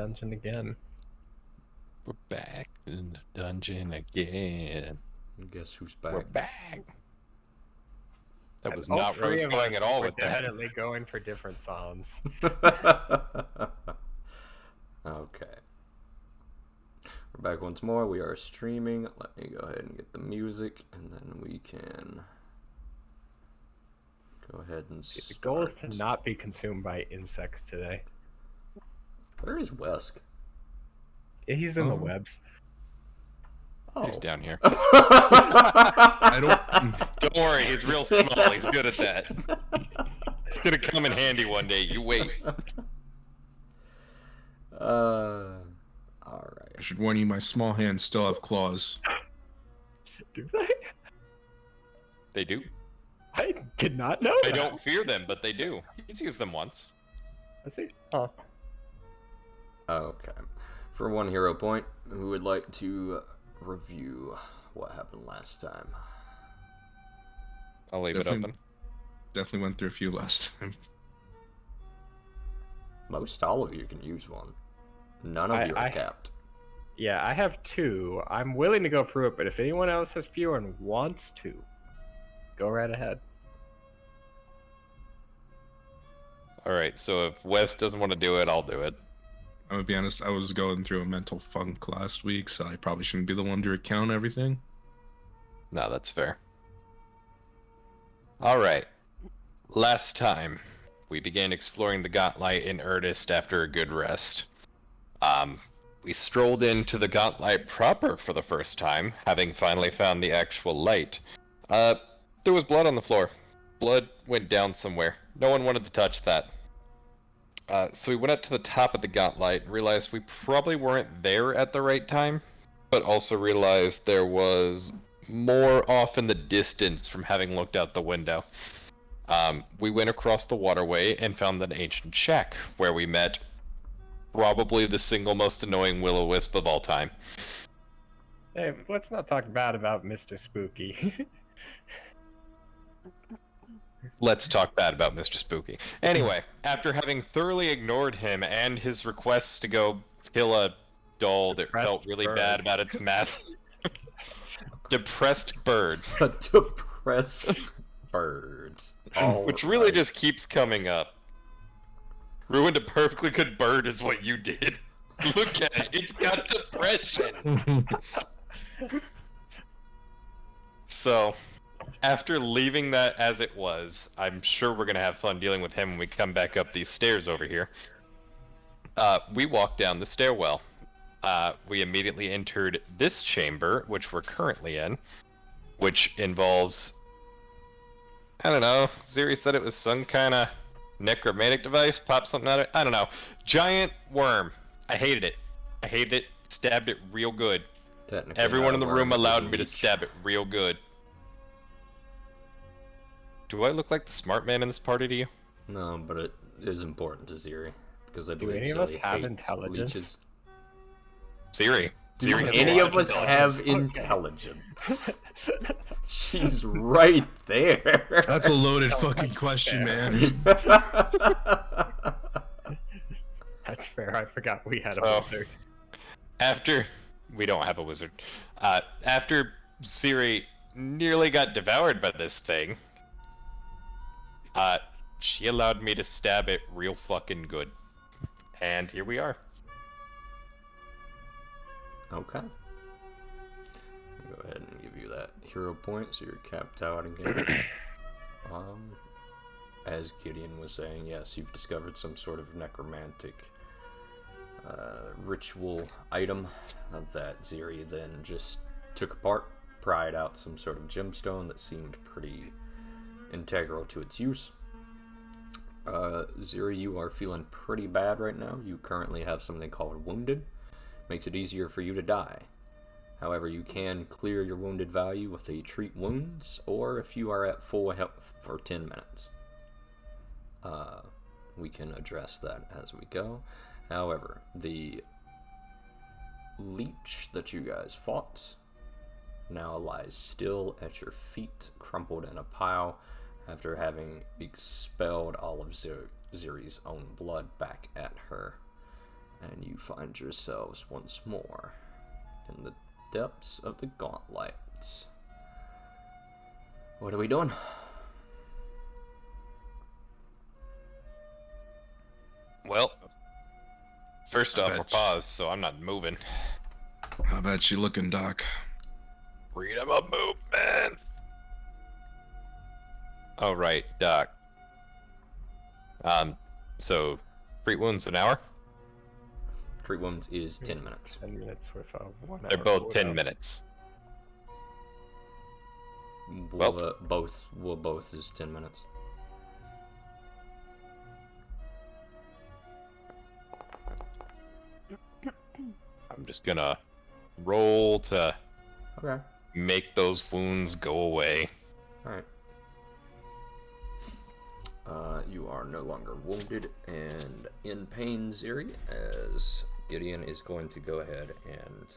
dungeon again. We're back in the dungeon again. Guess who's back? We're back. That was All not where I was three of going us at all were with that. definitely going for different songs. Okay. We're back once more. We are streaming. Let me go ahead and get the music, and then we can go ahead and start. The goal is to not be consumed by insects today. Where is Wesk? Yeah, he's in the webs. Oh. He's down here. I Don't worry, he's real small. He's good at that. It's gonna come in handy one day. You wait. Alright. should warn you, my small hands still have claws. Do they? They do. I did not know I that. don't fear them, but they do. He's used them once. I see. Oh. Okay. For 1 hero point, who would like to review what happened last time? I'll leave it open. Definitely went through a few last time. Most all of you can use one. None of you are capped. Yeah, I have 2. I'm willing to go through it, but if anyone else has fewer and wants to, go right ahead. Alright, so if Wes doesn't want to do it, I'll do it. I'm gonna be honest, I was going through a mental funk last week, so I probably shouldn't be the one to recount everything. No, that's fair. Alright. Last time, we began exploring the Gauntlet in earnest after a good rest. We strolled into the Gauntlet proper for the first time, having finally found the actual light. There was blood on the floor. Blood went down somewhere. No one wanted to touch that. So we went up to the top of the Gauntlet and realized we probably weren't there at the right time, but also realized there was more off in the distance from having looked out the window. We went across the waterway and found an ancient shack, where we met probably the single most annoying will-o-wisp of all time. Hey, let's not talk bad about Mr. Spooky. Let's talk bad about Mr. Spooky. Anyway, after having thoroughly ignored him and his requests to go kill a doll that felt really bad about its mass... Depressed bird. A depressed bird. Which really just keeps coming up. Ruined a perfectly good bird is what you did. Look at it, it's got depression. So, after leaving that as it was, I'm sure we're gonna have fun dealing with him when we come back up these stairs over here. We walked down the stairwell. We immediately entered this chamber, which we're currently in, which involves, I don't know, Ziri said it was some kind of necromantic device, pop something out of it, I don't know. Giant worm. I hated it. I hated it, stabbed it real good. Everyone in the room allowed me to stab it real good. Do I look like the smart man in this party to you? No, but it is important to Ziri, because I believe any of us have intelligence? leeches. Siri. Do Siri has any a lot of us intelligence. have intelligence? She's right there. That's a loaded fucking question, man. That's fair. I forgot we had a wizard. After... We don't have a wizard. After Siri nearly got devoured by this thing, she allowed me to stab it real fucking good. And here we are. Okay. I'll go ahead and give you that hero point, so you're capped out again. As Gideon was saying, yes, you've discovered some sort of necromantic ritual item that Ziri then just took apart, pried out some sort of gemstone that seemed pretty integral to its use. Ziri, you are feeling pretty bad right now. You currently have something called Wounded. Makes it easier for you to die. However, you can clear your wounded value with a Treat Wounds, or if you are at full health for 10 minutes. We can address that as we go. However, the leech that you guys fought now lies still at your feet, crumpled in a pile, after having expelled all of Ziri's own blood back at her. And you find yourselves once more in the depths of the gauntlets. What are we doing? Well, first I off, bet we're paused, so I'm not moving. How about you looking, Doc? Freedom of movement! All right, Doc. So, 3 wounds an hour? Treat wounds is 10 minutes. 10 minutes with a 1 hour. They're both cooldown. 10 minutes. Well, both is 10 minutes. I'm just gonna roll to Okay. make those wounds go away. Alright. You are no longer wounded and in pain, Ziri, as Gideon is going to go ahead and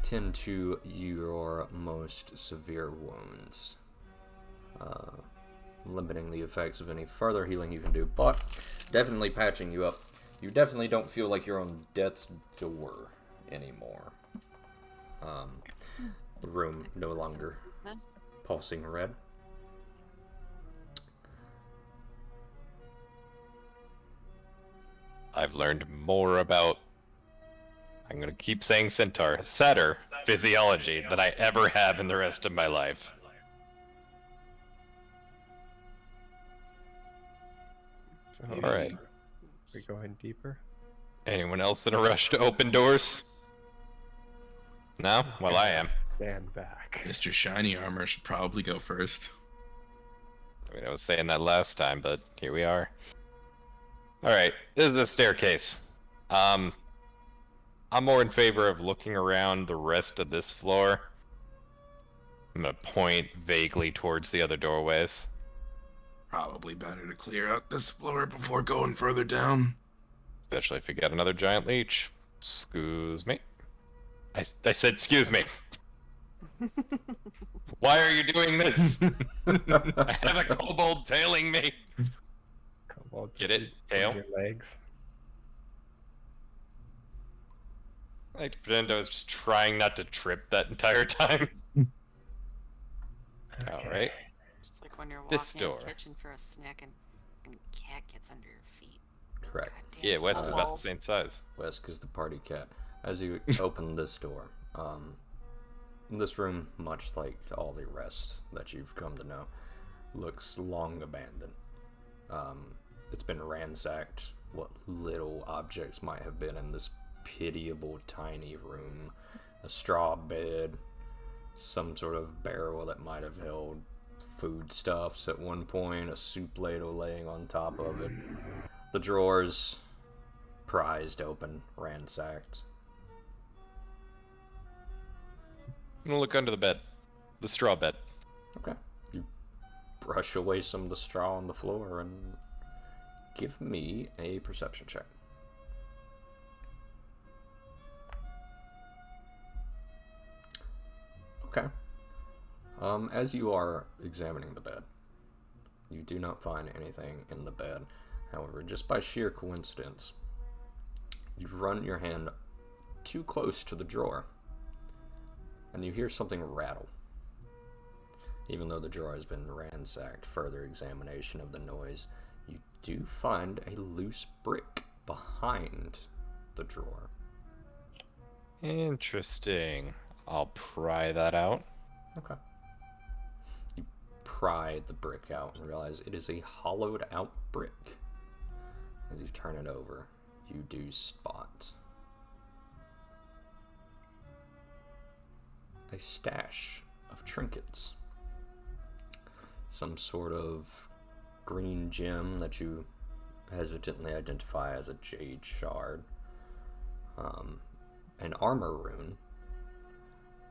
tend to your most severe wounds, limiting the effects of any further healing you can do, but definitely patching you up. You definitely don't feel like you're on death's door anymore. The room no longer pulsing red. I've learned more about, I'm gonna keep saying centaur, satyr physiology than I ever have in the rest of my life. So, Alright. We going deeper? Anyone else in a rush to open doors? No? Well, I am. Stand back. Mr. Shiny Armor should probably go first. I mean, I was saying that last time, but here we are. Alright, this is the staircase. I'm more in favor of looking around the rest of this floor. I'm gonna point vaguely towards the other doorways. Probably better to clear out this floor before going further down. Especially if you get another giant leech. Excuse me. I said excuse me. Why are you doing this? I have a kobold tailing me. Come on, Get just it? from Tail? Your legs. I like to pretend I was just trying not to trip that entire time. Alright. Just like when you're This walking in door. the kitchen for a snack and cat gets under your feet. Correct. God damn Yeah, it, West is about the wolf. same size. Wesk is the party cat. As you open this door, this room, much like all the rest that you've come to know, looks long abandoned. It's been ransacked. What little objects might have been in this pitiable tiny room. A straw bed, some sort of barrel that might have held foodstuffs at one point, a soup ladle laying on top of it. The drawers prized open, ransacked. I'm gonna look under the bed. The straw bed. Okay. You brush away some of the straw on the floor and give me a perception check. Okay. As you are examining the bed, you do not find anything in the bed. However, just by sheer coincidence, you run your hand too close to the drawer, and you hear something rattle. Even though the drawer has been ransacked, further examination of the noise, you do find a loose brick behind the drawer. Interesting. I'll pry that out. Okay. You pry the brick out and realize it is a hollowed out brick. As you turn it over, you do spot a stash of trinkets. Some sort of green gem that you hesitantly identify as a jade shard, an armor rune,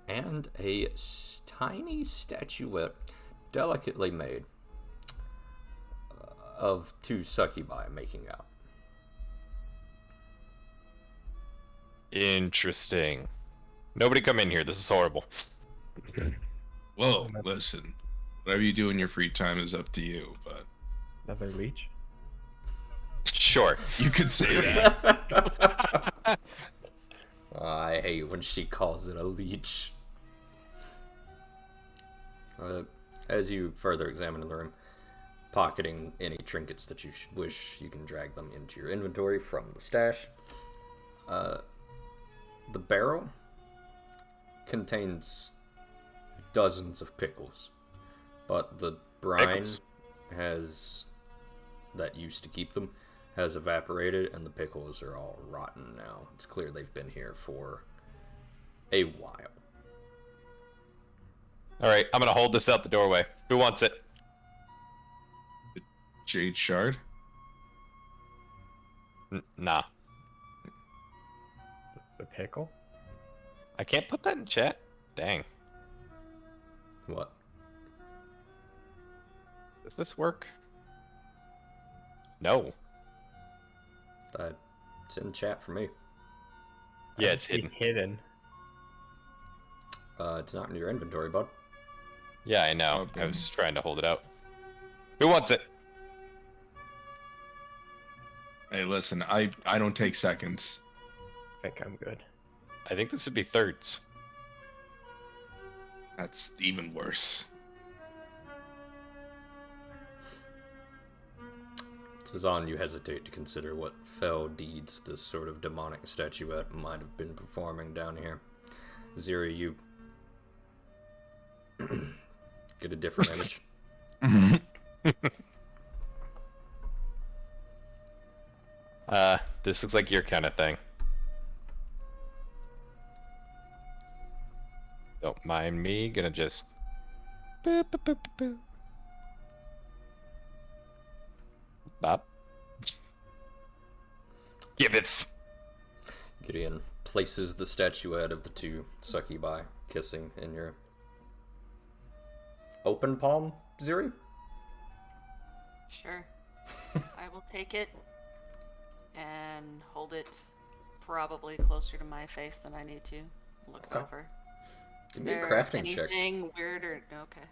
and a tiny statuette, delicately made, of two succubi making out. Interesting. Nobody come in here. This is horrible. Whoa, listen. Whatever you do in your free time is up to you, but Another leech? Sure. You could say that. I hate when she calls it a leech. As you further examine the room, pocketing any trinkets that you wish, you can drag them into your inventory from the stash. The barrel contains dozens of pickles, but the brine that used to keep them has evaporated, and the pickles are all rotten now. It's clear they've been here for a while. Alright, I'm gonna hold this out the doorway. Who wants it? Jade Shard? Nah. The pickle? I can't put that in chat? Dang. What? Does this work? No. It's in chat for me. Yeah, it's hidden. Hidden. It's not in your inventory, bud. Yeah, I know. Okay. I was just trying to hold it out. Who wants it? Hey, listen, I don't take seconds. I think I'm good. I think this would be thirds. That's even worse. Cezanne, you hesitate to consider what fell deeds this sort of demonic statuette might have been performing down here. Ziri, you get a different image. This looks like your kind of thing. Don't mind me, gonna just... Boop, boop, boop, boop, boop. Bop. Giveth. Gideon places the statuette of the two succubi kissing in your open palm, Ziri? Sure. I will take it and hold it probably closer to my face than I need to. Look it Okay. over. Is Give me a there crafting check. anything weird or okay?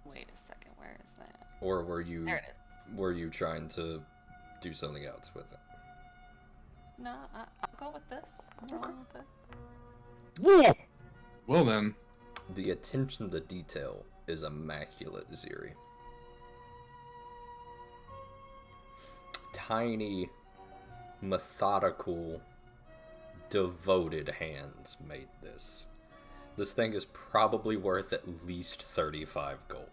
Wait a second. Where is that? Or were you There it is. were you trying to do something else with it? No, I'll go with this. I'm rolling with it. Whoa! Well then, The attention to detail is immaculate, Ziri. Tiny, methodical, devoted hands made this. This thing is probably worth at least 35 gold.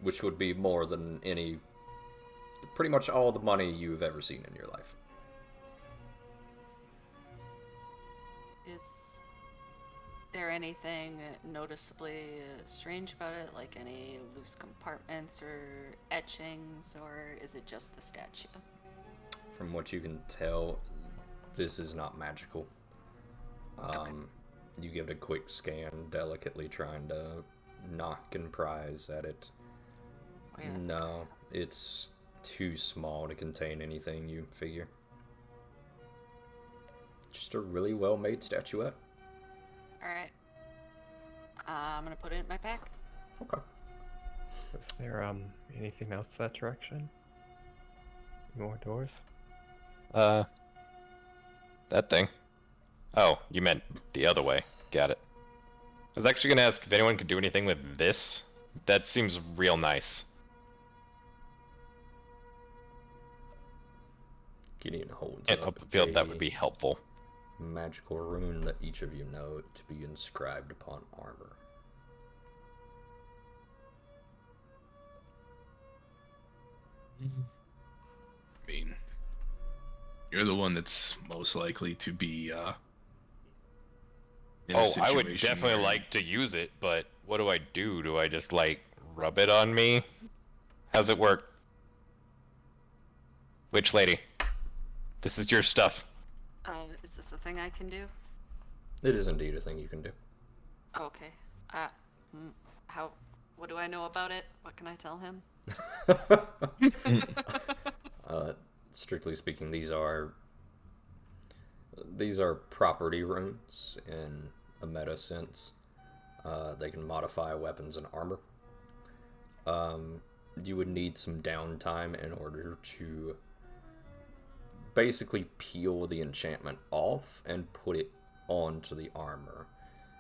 Which would be more than pretty much all the money you've ever seen in your life. Is there anything noticeably strange about it? Like any loose compartments or etchings, or is it just the statue? From what you can tell, this is not magical. You give it a quick scan, delicately trying to knock and prise at it. Wait, I think No, it's too small to contain anything, you figure. Just a really well-made statuette. Alright. I'm gonna put it in my pack. Okay. Is there anything else to that direction? More doors? That thing. Oh, you meant the other way. Got it. I was actually gonna ask if anyone could do anything with this. That seems real nice. Gideon holds And I up feel that a would be helpful. magical rune that each of you know to be inscribed upon armor. I mean, you're the one that's most likely to be, in a Oh, I would situation definitely where- like to use it, but what do I do? Do I just, like, rub it on me? How's it work? Witch lady, this is your stuff. Oh, is this a thing I can do? It is indeed a thing you can do. Oh, okay. What do I know about it? What can I tell him? Strictly speaking, these are property runes in a meta sense. They can modify weapons and armor. you would need some downtime in order to basically peel the enchantment off and put it onto the armor.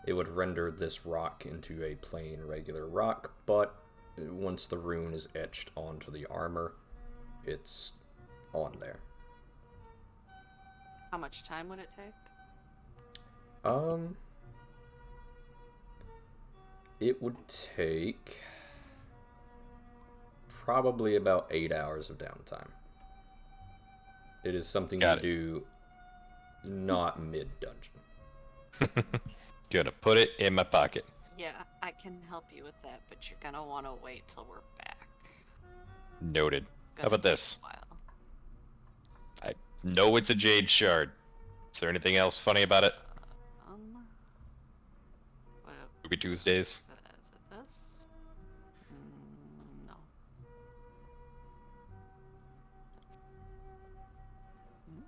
It would render this rock into a plain regular rock, but once the rune is etched onto the armor, it's on there. How much time would it take? It would take probably about 8 hours of downtime. It is something Got you it. do not mid-dungeon. Gonna put it in my pocket. Yeah, I can help you with that, but you're gonna want to wait till we're back. Noted. How Gonna about take this? a while. I know it's a jade shard. Is there anything else funny about it? What Ruby Tuesdays. is it this? No. Hmm?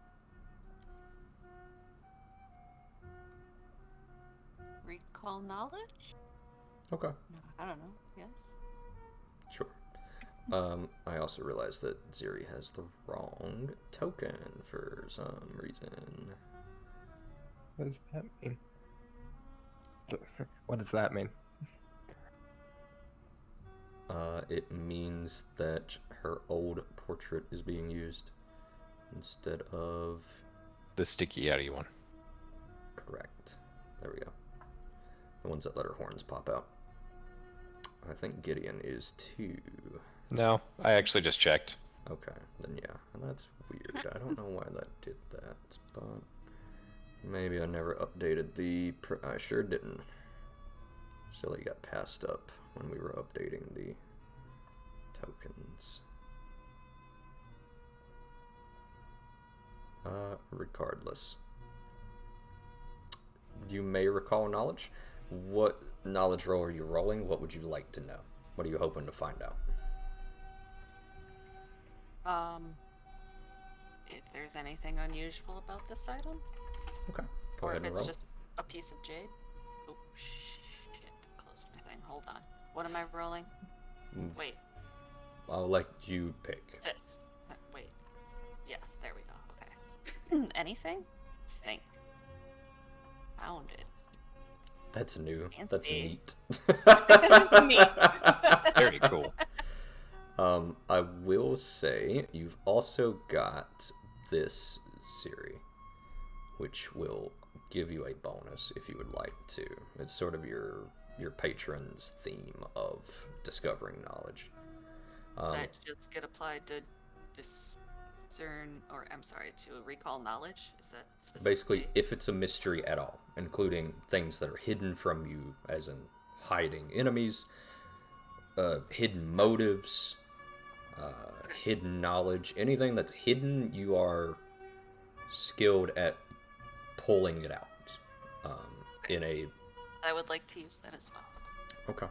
Recall knowledge? Okay, No, I don't know. Yes. sure. I also realized that Ziri has the wrong token for some reason. What does that mean? What does that mean? It means that her old portrait is being used instead of... The sticky Yeti one. Correct. There we go. The ones that let her horns pop out. I think Gideon is too. No, I actually just checked. Okay, then yeah. That's weird. I don't know why that did that, but maybe I never updated the... I sure didn't. Silly got passed up when we were updating the tokens. Regardless. You may recall knowledge. What knowledge roll are you rolling? What would you like to know? What are you hoping to find out? If there's anything unusual about this item, Okay, go or ahead if and it's roll. just a piece of jade. Oh shit! Closed my thing. Hold on. What am I rolling? Wait. I'll let you pick. This. Wait. Yes. There we go. Okay. Anything? Think. Found it. That's new. That's Fancy. neat. It's neat. Very cool. I will say you've also got this Siri, which will give you a bonus if you would like to. It's sort of your patron's theme of discovering knowledge. Does that just get applied to discern, or I'm sorry, to recall knowledge? Is that specifically? Basically, if it's a mystery at all, including things that are hidden from you, as in hiding enemies, hidden motives, hidden knowledge, anything that's hidden, you are skilled at pulling it out. In a... I would like to use that as well. Okay.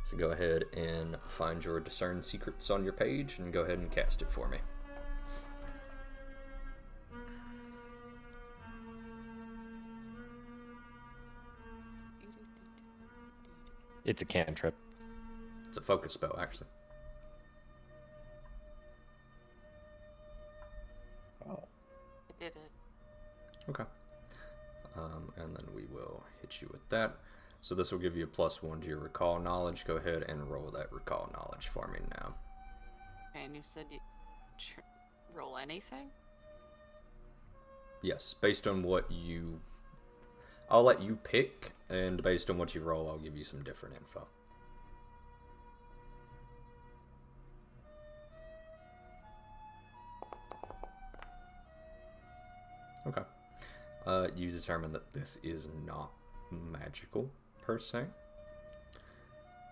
So go ahead and find your discern secrets on your page and go ahead and cast it for me. It's a cantrip. It's a focus spell, actually. Oh. I did it. Okay. And then we will hit you with that. So this will give you a +1 to your recall knowledge. Go ahead and roll that recall knowledge for me now. And you said you roll anything? Yes, based on what you... I'll let you pick, and based on what you roll, I'll give you some different info. Okay. You determine that this is not magical, per se.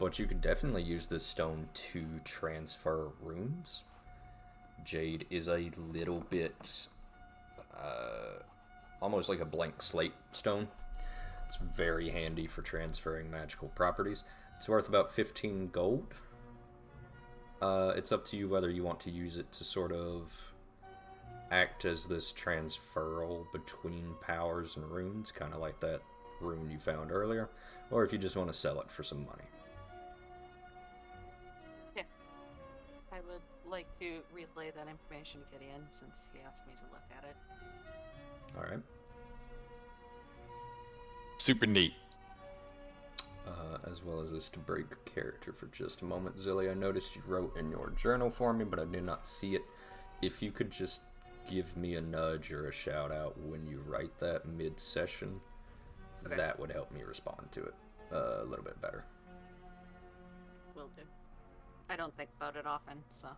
But you could definitely use this stone to transfer runes. Jade is a little bit... almost like a blank slate stone. It's very handy for transferring magical properties. It's worth about 15 gold. It's up to you whether you want to use it to sort of act as this transferal between powers and runes, kind of like that rune you found earlier, or if you just want to sell it for some money. Yeah. I would like to relay that information to Gideon since he asked me to look at it. All right. Super neat. As well as this to break character for just a moment. Zilly, I noticed you wrote in your journal for me, but I did not see it. If you could just give me a nudge or a shout out when you write that mid-session, Okay. that would help me respond to it a little bit better. Will do. I don't think about it often, so.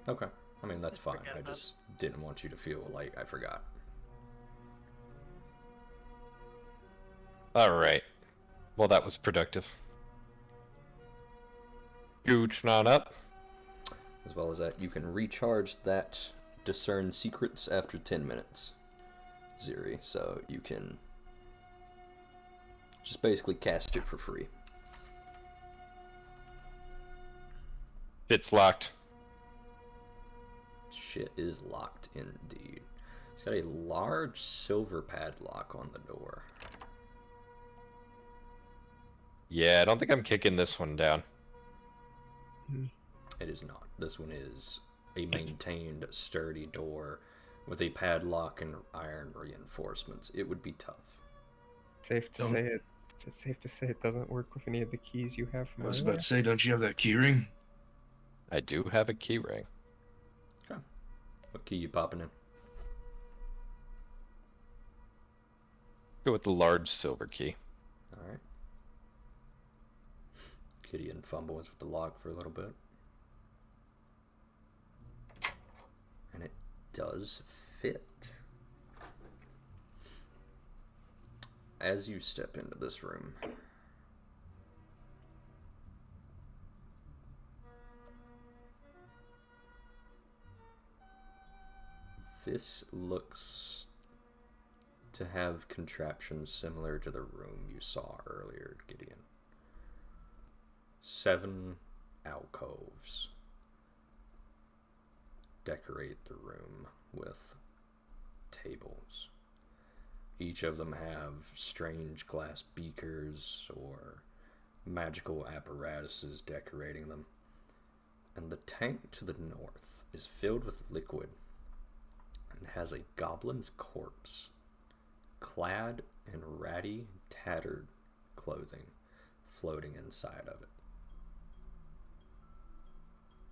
Okay. I mean, that's Just fine. forget I about just didn't want you to feel like I forgot. All right. Well, that was productive. Scooching on up. As well as that, you can recharge that discern secrets after 10 minutes, Ziri. So you can just basically cast it for free. It's locked. Shit is locked indeed. It's got a large silver padlock on the door. Yeah, I don't think I'm kicking this one down. It is not. This one is a maintained, sturdy door with a padlock and iron reinforcements. It would be tough. Safe to say it. Is it safe to say it doesn't work with any of the keys you have from I was earlier? about to say, don't you have that key ring? I do have a key ring. Okay. What key you popping in? Go with the large silver key. Alright. Gideon fumbles with the lock for a little bit. And it does fit. As you step into this room, this looks to have contraptions similar to the room you saw earlier, Gideon. 7 alcoves decorate the room with tables. Each of them have strange glass beakers or magical apparatuses decorating them. And the tank to the north is filled with liquid and has a goblin's corpse clad in ratty, tattered clothing floating inside of it.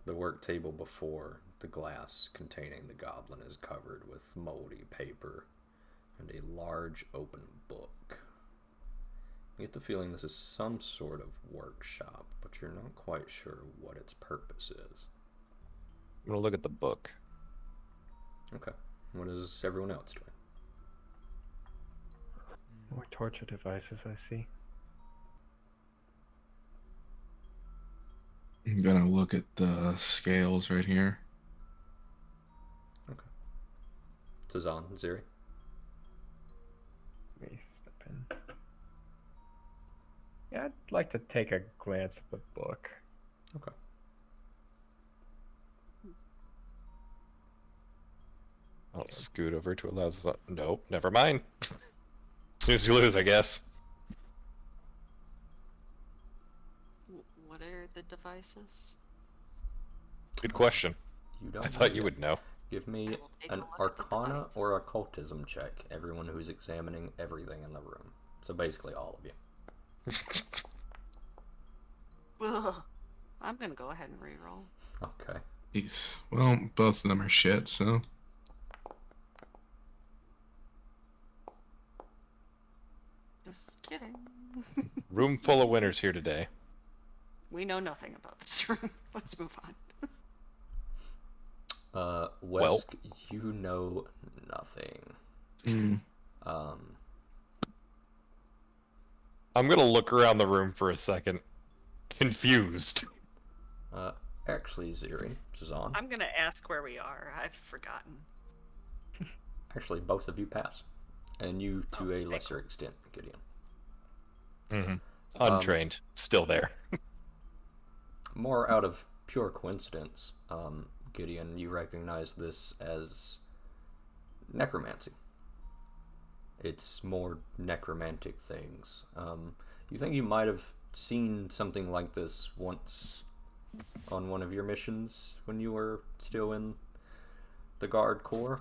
The work table before the glass containing the goblin is covered with moldy paper and a large open book. You get the feeling this is some sort of workshop, but you're not quite sure what its purpose is. I'm gonna look at the book. Okay. What is everyone else doing? More torture devices, I see. I'm gonna look at the scales right here. Okay. Tazan, Ziri. Let me step in. Yeah, I'd like to take a glance at the book. Okay. I'll scoot over to allow. Nope, never mind. Snooze, you lose, I guess. What are the devices? Good question. You don't I thought know you yet. would know. Give me I will take a an look at the Arcana or devices. Occultism check, everyone who's examining everything in the room. So basically all of you. Ugh. I'm gonna go ahead and reroll. Okay. Jeez. Well, both of them are shit, so. Just kidding. Room full of winners here today. We know nothing about this room. Let's move on. Wesk, Well. you know nothing. Mm. I'm gonna look around the room for a second. Confused. Actually, Ziri, Suzanne, I'm gonna ask where we are. I've forgotten. actually both of you pass. And you to a okay, lesser extent, Gideon. Mm-hmm. Untrained. Still there. More out of pure coincidence, Gideon, you recognize this as necromancy. It's more necromantic things. You think you might have seen something like this once on one of your missions when you were still in the Guard Corps.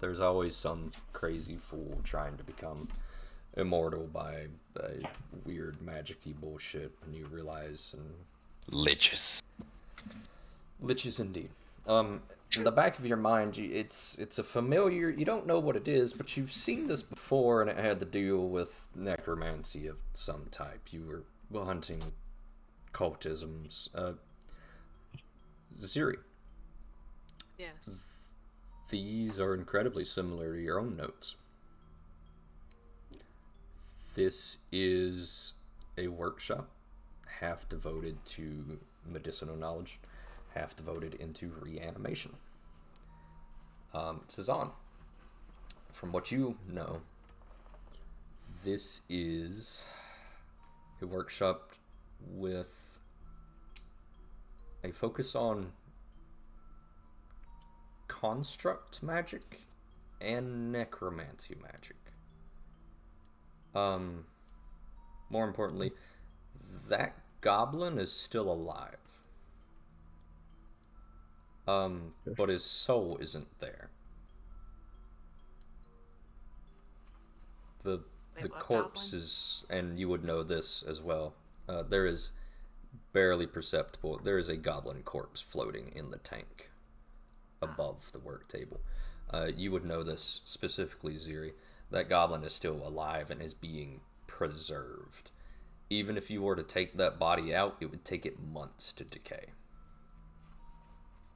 There's always some crazy fool trying to become immortal by weird magic-y bullshit, and you realize, and Liches. liches indeed. In the back of your mind, it's a familiar. You don't know what it is, but you've seen this before, and it had to deal with necromancy of some type. You were hunting cultisms. Ziri, Yes. these are incredibly similar to your own notes. This is a workshop, half devoted to medicinal knowledge, half devoted into reanimation. Cezanne, from what you know, this is a workshop with a focus on construct magic and necromancy magic. More importantly, that goblin is still alive. But his soul isn't there. The Wait, what corpse goblin? is, and you would know this as well. There is barely perceptible. There is a goblin corpse floating in the tank above the work table. You would know this specifically, Ziri. That goblin is still alive and is being preserved. Even if you were to take that body out, it would take it months to decay.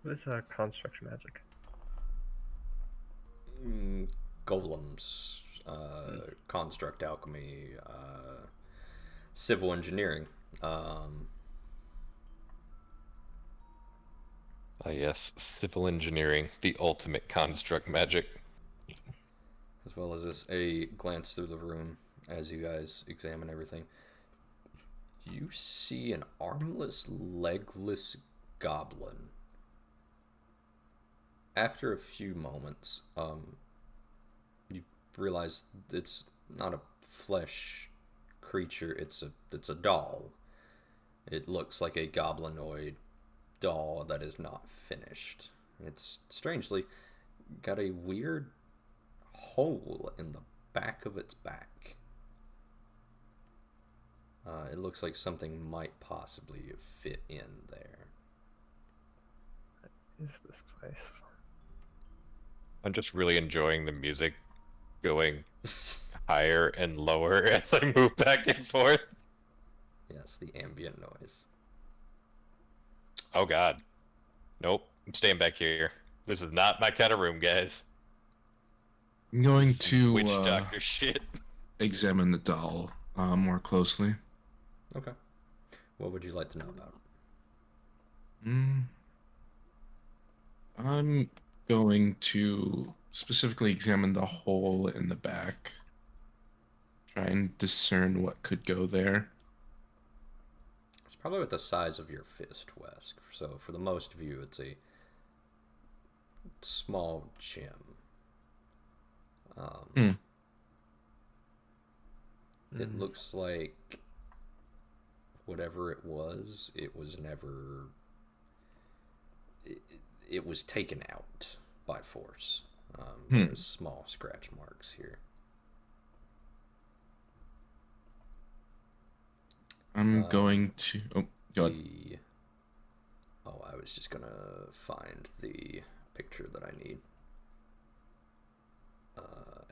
What is construct magic? Golems, construct alchemy, civil engineering. Yes, civil engineering, the ultimate construct magic. As well as this, a glance through the room as you guys examine everything. You see an armless, legless goblin. After a few moments, you realize it's not a flesh creature. It's a doll. It looks like a goblinoid doll that is not finished. It's strangely got a weird hole in the back of its back. It looks like something might possibly fit in there. What is this place? I'm just really enjoying the music going higher and lower as I move back and forth. Yes, the ambient noise. Oh god. Nope, I'm staying back here. This is not my kind of room, guys. I'm going This is witch to doctor shit. examine the doll more closely. Okay. What would you like to know about it? I'm going to specifically examine the hole in the back. Try and discern what could go there. It's probably with the size of your fist, Wesk. So for the most of you, it's a small gem. It looks like whatever it was never. It was taken out by force. There's small scratch marks here. I'm going to. Oh, go ahead. I was just gonna find the picture that I need.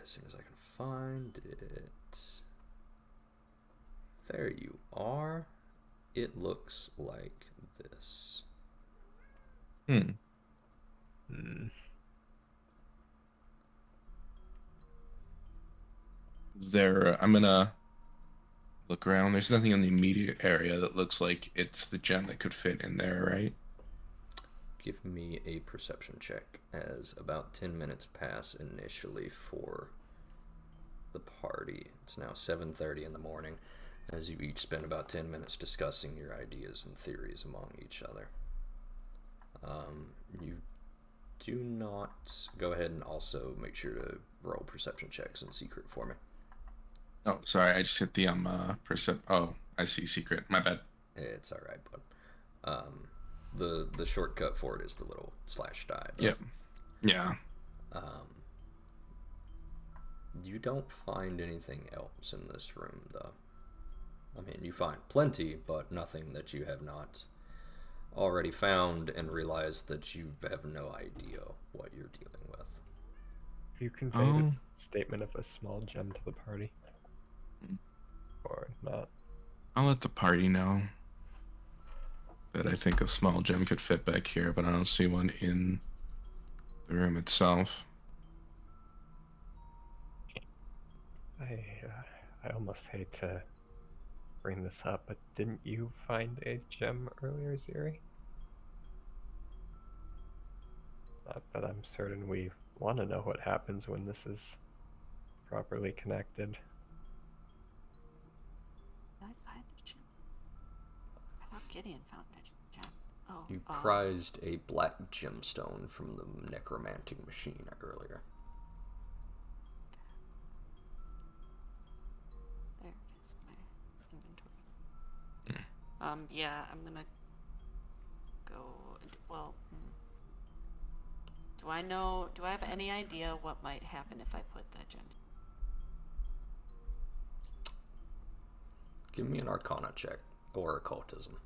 As soon as I can find it. There you are. It looks like this. There, I'm gonna look around. There's nothing in the immediate area that looks like it's the gem that could fit in there, right? Give me a perception check as about 10 minutes pass initially for the party. It's now 7:30 in the morning as you each spend about 10 minutes discussing your ideas and theories among each other. You do not go ahead and also make sure to roll perception checks in secret for me. Oh, sorry, I just hit the Oh, I see secret. My bad. It's all right, bud. The shortcut for it is the little slash die. Yep. Yeah. You don't find anything else in this room, though. I mean, you find plenty, but nothing that you have not already found and realized that you have no idea what you're dealing with. Have you conveyed a statement of a small gem to the party? Or not? I'll let the party know that I think a small gem could fit back here, but I don't see one in the room itself. I almost hate to bring this up, but didn't you find a gem earlier, Ziri? Not that I'm certain we want to know what happens when this is properly connected. Did I find a gem? I thought Gideon found a gem. Oh, You prized a black gemstone from the necromantic machine earlier. there it is, my inventory. Yeah, I'm gonna go. Well, do I have any idea what might happen if I put the gems? Give me an Arcana check or occultism.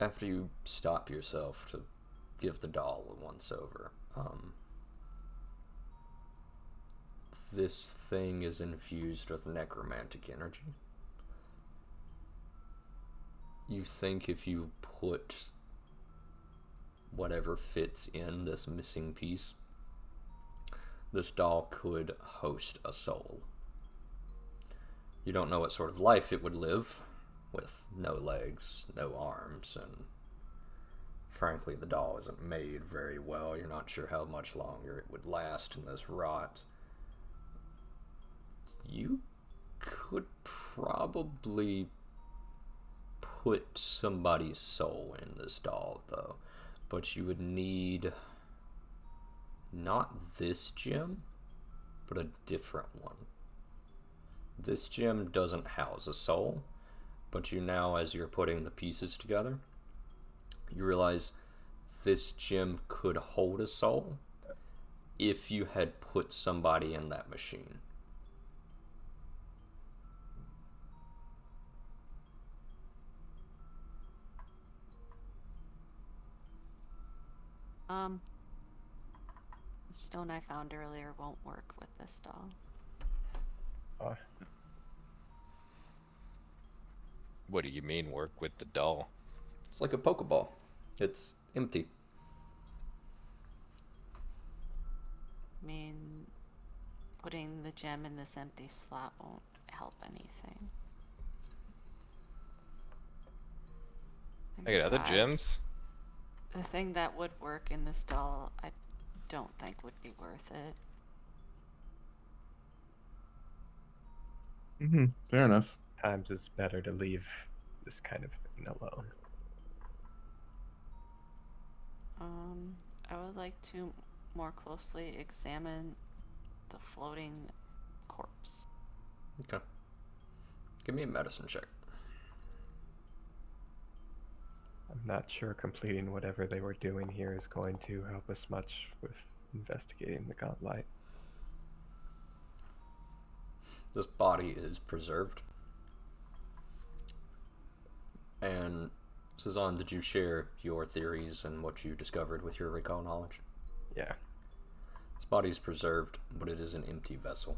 After you stop yourself to give the doll a once over, this thing is infused with necromantic energy. You think if you put whatever fits in this missing piece, this doll could host a soul. You don't know what sort of life it would live, with no legs, no arms, and frankly the doll isn't made very well. You're not sure how much longer it would last in this rot. You could probably put somebody's soul in this doll, though, but you would need not this gem, but a different one. This gem doesn't house a soul, but you now, as you're putting the pieces together, you realize this gem could hold a soul if you had put somebody in that machine. The stone I found earlier won't work with this doll. What do you mean work with the doll? It's like a Pokeball. It's empty. I mean, putting the gem in this empty slot won't help anything. And I got other besides, gems. The thing that would work in this doll, I don't think would be worth it. Fair enough. Times it's better to leave this kind of thing alone. I would like to more closely examine the floating corpse. Okay. Give me a medicine check. I'm not sure completing whatever they were doing here is going to help us much with investigating the Godlight. This body is preserved. And Suzanne, did you share your theories and what you discovered with your recall knowledge? Yeah. This body is preserved, but it is an empty vessel.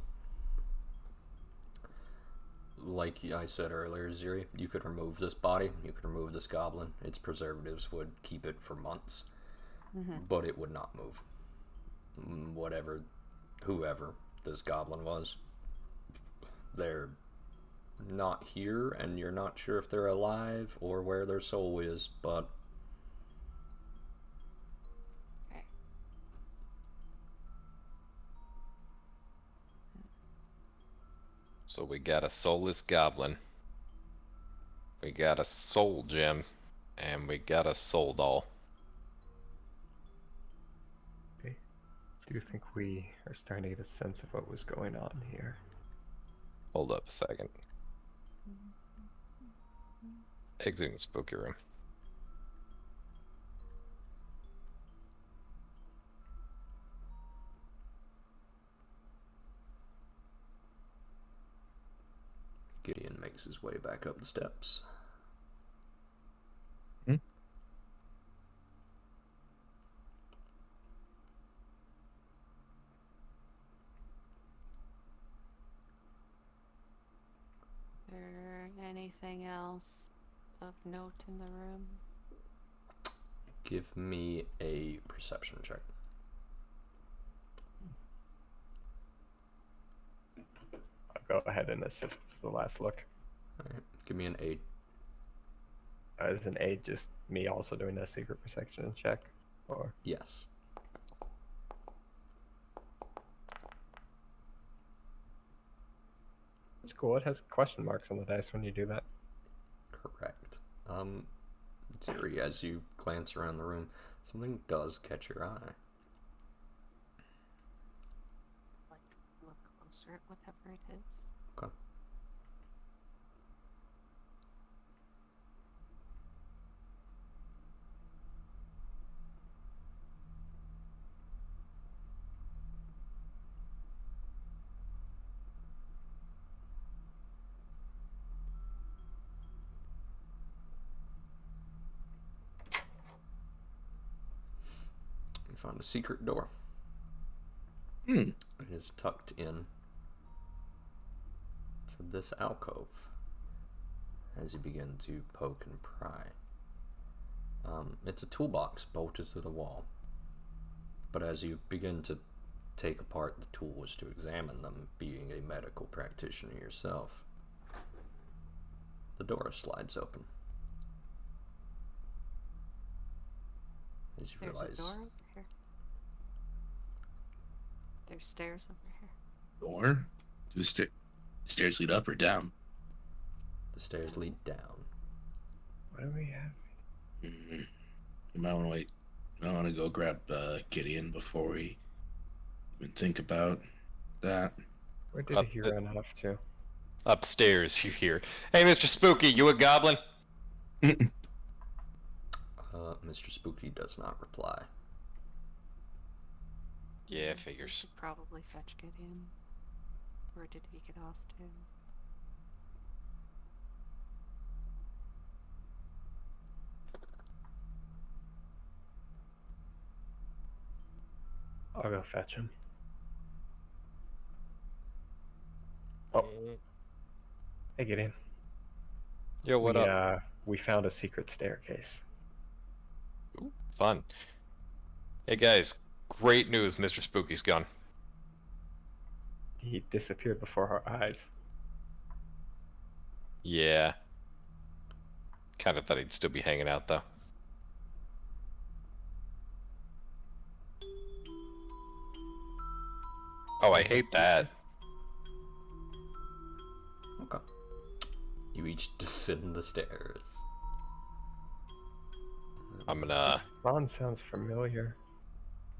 Like I said earlier, Ziri, you could remove this body, you could remove this goblin. Its preservatives would keep it for months, but it would not move. Whoever this goblin was, they're not here, and you're not sure if they're alive or where their soul is, but Okay. So we got a soulless goblin. We got a soul gem. And we got a soul doll. do think we are starting to get a sense of what was going on here. Hold up a second. Exiting spooky room. Gideon makes his way back up the steps. Anything else of note in the room? Give me a perception check. I'll go ahead and assist with the last look. Alright, give me an 8. As an aid, just me also doing a secret perception check, or Yes. it's cool. It has question marks on the dice when you do that. Correct. Ziri, as you glance around the room, something does catch your eye. Like, look closer at whatever it is. Okay. You found a secret door. It is tucked in to this alcove as you begin to poke and pry. It's a toolbox bolted to the wall, but as you begin to take apart the tools to examine them, being a medical practitioner yourself, the door slides open. As you There's realize a door over here. There's stairs over here. Door? Do the stairs lead up or down? the stairs lead down. What do we have? Mm-hmm. You might want to wait. You might want to go grab Gideon before we even think about that. Where did he run off to? Upstairs, you hear. Hey, Mr. Spooky, you a goblin? Mr. Spooky does not reply. Yeah, We figures. should probably fetch Gideon. Where did he get off to? I'll go fetch him. Oh. Hey, Gideon. Yo, what up? We found a secret staircase. Ooh, fun. Hey guys, great news, Mr. Spooky's gone. He disappeared before our eyes. Yeah. Kinda thought he'd still be hanging out though. Oh, I hate that. Okay. You each descend the stairs. I'm gonna This song sounds familiar.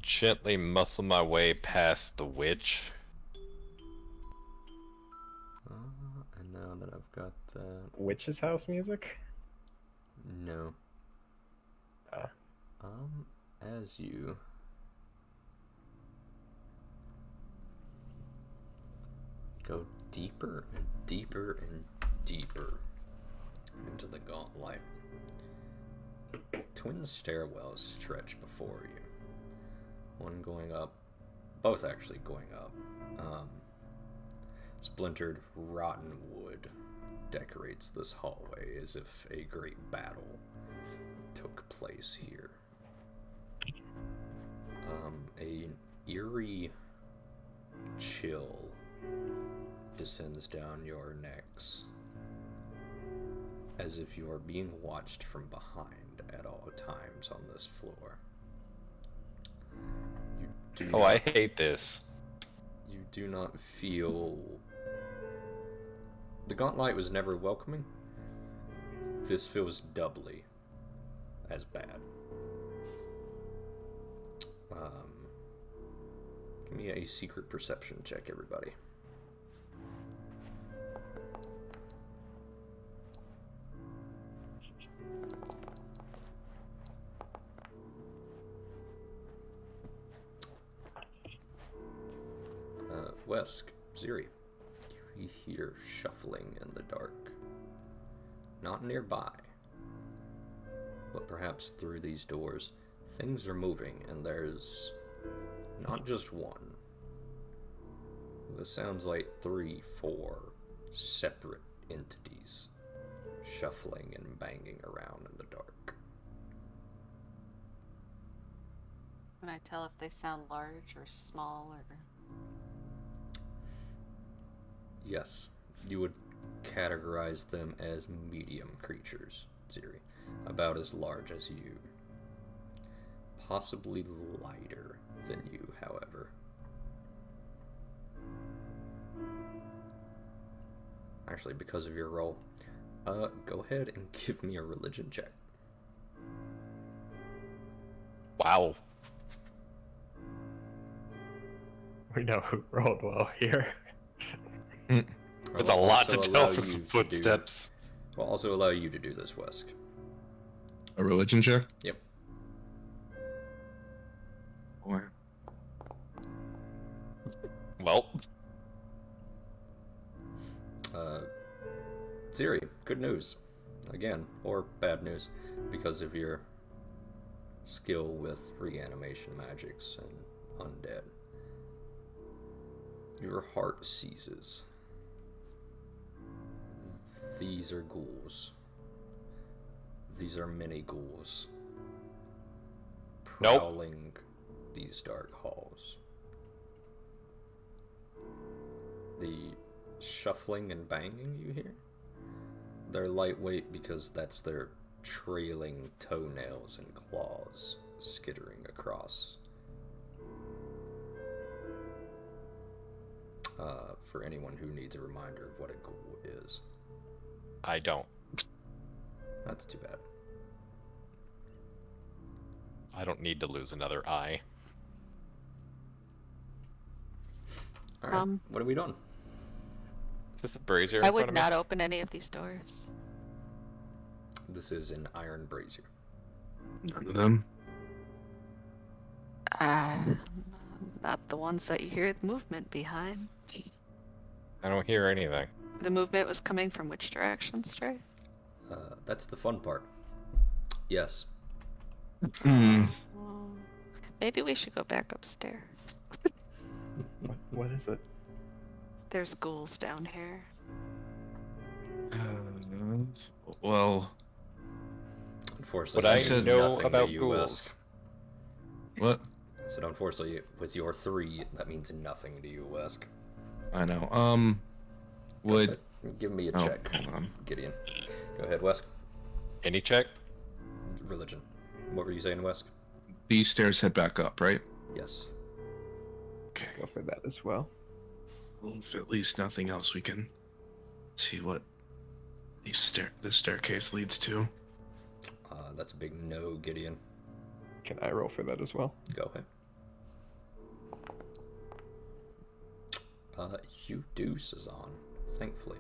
gently muscle my way past the witch. And now that I've got that, Witch's house music? no. Ah. As you go deeper and deeper and deeper into the gauntlet, twin stairwells stretch before you. One going up, both actually going up. Splintered, rotten wood decorates this hallway as if a great battle took place here. An eerie chill descends down your necks, as if you are being watched from behind at all times on this floor. You do Oh, I hate this. You do not feel... The gauntlet was never welcoming. This feels doubly as bad. Give me a secret perception check, everybody. Wesk, Ziri, you hear shuffling in the dark. Not nearby, but perhaps through these doors, things are moving, and there's not just one. This sounds like 3, 4 separate entities shuffling and banging around in the dark. Can I tell if they sound large or small or... Yes, you would categorize them as medium creatures, Ziri. About as large as you. Possibly lighter than you, however. Actually, because of your role, go ahead and give me a religion check. Wow. We know who rolled well here. It's a lot to Also tell allow from you some to footsteps. Will also allow you to do this, Wesk. A religion check? Yep. Boy. Well, Ziri, good news. Again, or bad news, because of your skill with reanimation magics and undead. Your heart seizes. These are ghouls. These are many ghouls. Nope. Prowling these dark halls. The shuffling and banging you hear? They're lightweight because that's their trailing toenails and claws skittering across. For anyone who needs a reminder of what a ghoul is. I don't. That's too bad. I don't need to lose another eye. Alright, what are we doing? Is the brazier in I front would of me? not open any of these doors. This is an iron brazier. None of them. Not the ones that you hear the movement behind. I don't hear anything. The movement was coming from which direction, Stray? That's the fun part. Yes. Hmm. Well, maybe we should go back upstairs. What is it? There's ghouls down here. Well, Unfortunately, What I that means know nothing about to you, ghouls. Wesk. what? So unfortunately, with your 3, that means nothing to you, Wesk. I know. Go Would ahead. Give me a oh, check, hold on. Gideon. Go ahead, Wesk. Any check? Religion. What were you saying, Wesk? These stairs head back up, right? Yes. Okay. Go for that as well. Well, if at least nothing else, we can see what this staircase leads to. That's a big no, Gideon. Can I roll for that as well? Go ahead. You do, Sazan, thankfully.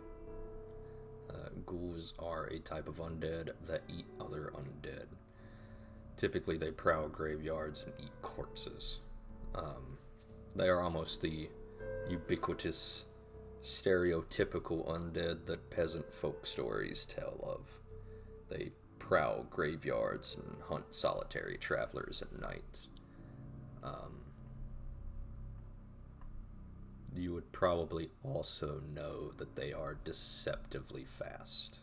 Ghouls are a type of undead that eat other undead. Typically, they prowl graveyards and eat corpses. They are almost the ubiquitous, stereotypical undead that peasant folk stories tell of. They prowl graveyards and hunt solitary travelers at night. You would probably also know that they are deceptively fast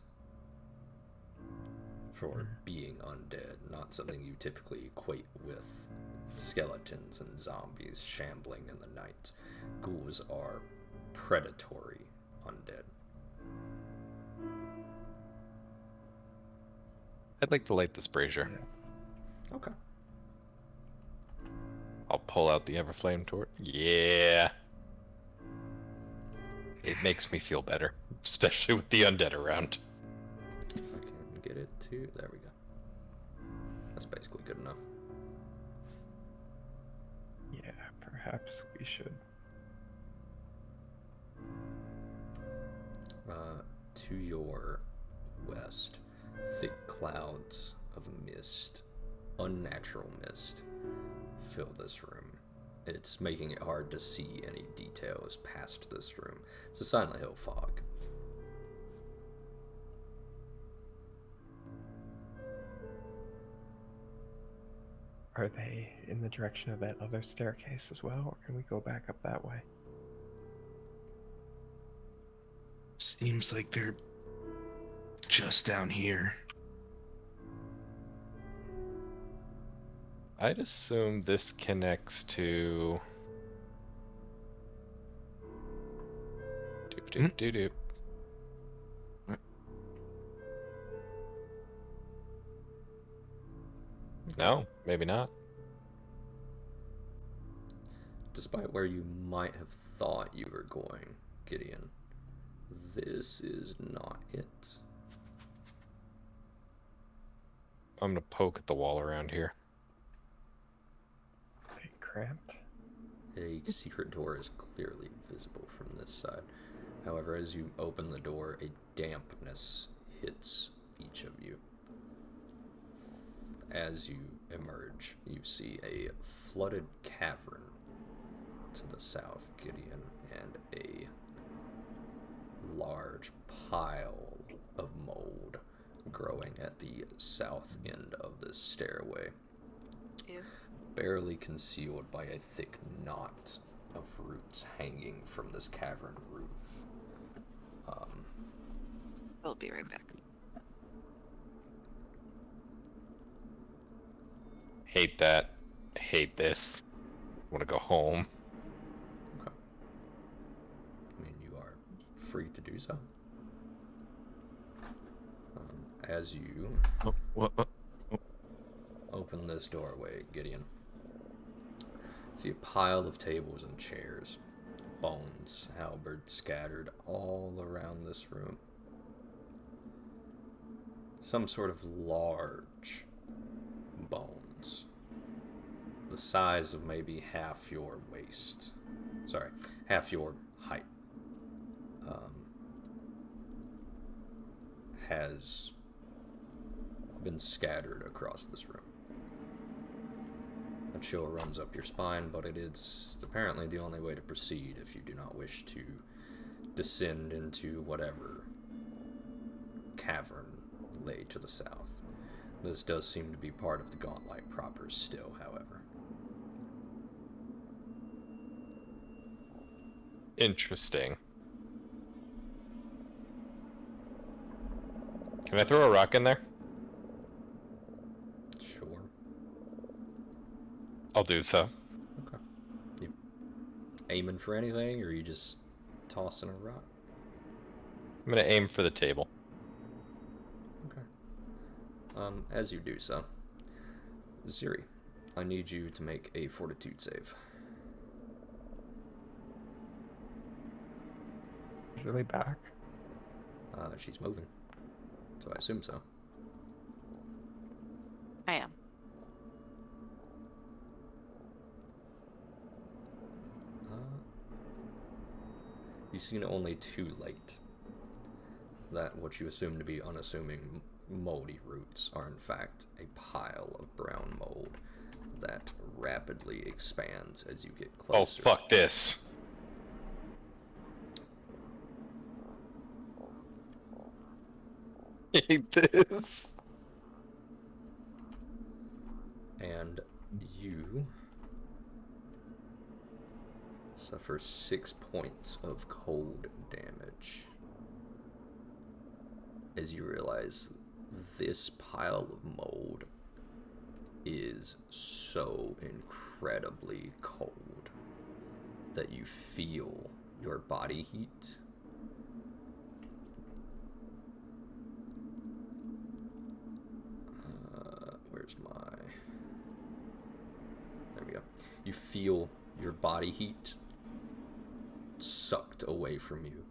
for being undead, not something you typically equate with skeletons and zombies shambling in the night. Ghouls are predatory undead. I'd like to light this brazier. Okay. I'll pull out the Everflame torch. Yeah. It makes me feel better, especially with the undead around. If I can get it to... There we go. That's basically good enough. Yeah, Perhaps we should. To your west, thick clouds of mist, unnatural mist, fill this room. It's making it hard to see any details past this room. It's a Silent Hill fog. Are they in the direction of that other staircase as well, or can we go back up that way? Seems like they're just down here. I'd assume this connects to. Doop doop doop doop. What? No, maybe not. Despite where you might have thought you were going, Gideon, this is not it. I'm gonna poke at the wall around here. They cramped. A secret door is clearly visible from this side. However, as you open the door, a dampness hits each of you. As you emerge, you see a flooded cavern to the south, Gideon, and a large pile of mold growing at the south end of this stairway, Ew. barely concealed by a thick knot of roots hanging from this cavern roof. I'll be right back. Hate that. Hate this. Want to go home. Okay. I mean, you are free to do so. As you What? open this doorway, Gideon, see a pile of tables and chairs, bones, halberds scattered all around this room. Some sort of large bones, the size of maybe half your waist. Sorry, half your height. Has been scattered across this room. A chill runs up your spine, but it is apparently the only way to proceed if you do not wish to descend into whatever cavern lay to the south. This does seem to be part of the gauntlet proper still, however. Interesting. Can I throw a rock in there? Sure. I'll do so. Okay. You aiming for anything, or are you just tossing a rock? I'm gonna aim for the table. Okay. As you do so, Ziri, I need you to make a fortitude save. Is Lily back? She's moving, so I assume so. I am. You've seen only too late that what you assume to be unassuming moldy roots are in fact a pile of brown mold that rapidly expands as you get Oh, closer. fuck this. Hate this. And you suffer 6 points of cold damage as you realize this pile of mold is so incredibly cold that you feel your body heat. Where's my... There we go. You feel your body heat sucked away from you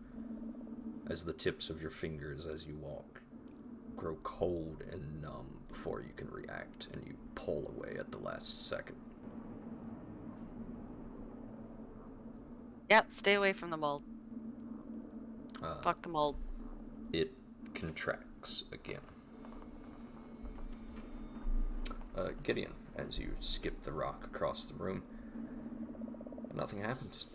as the tips of your fingers as you walk grow cold and numb before you can react, and you pull away at the last second. Yeah, stay away from the mold. Fuck the mold. It contracts again. Gideon, as you skip the rock across the room, nothing happens.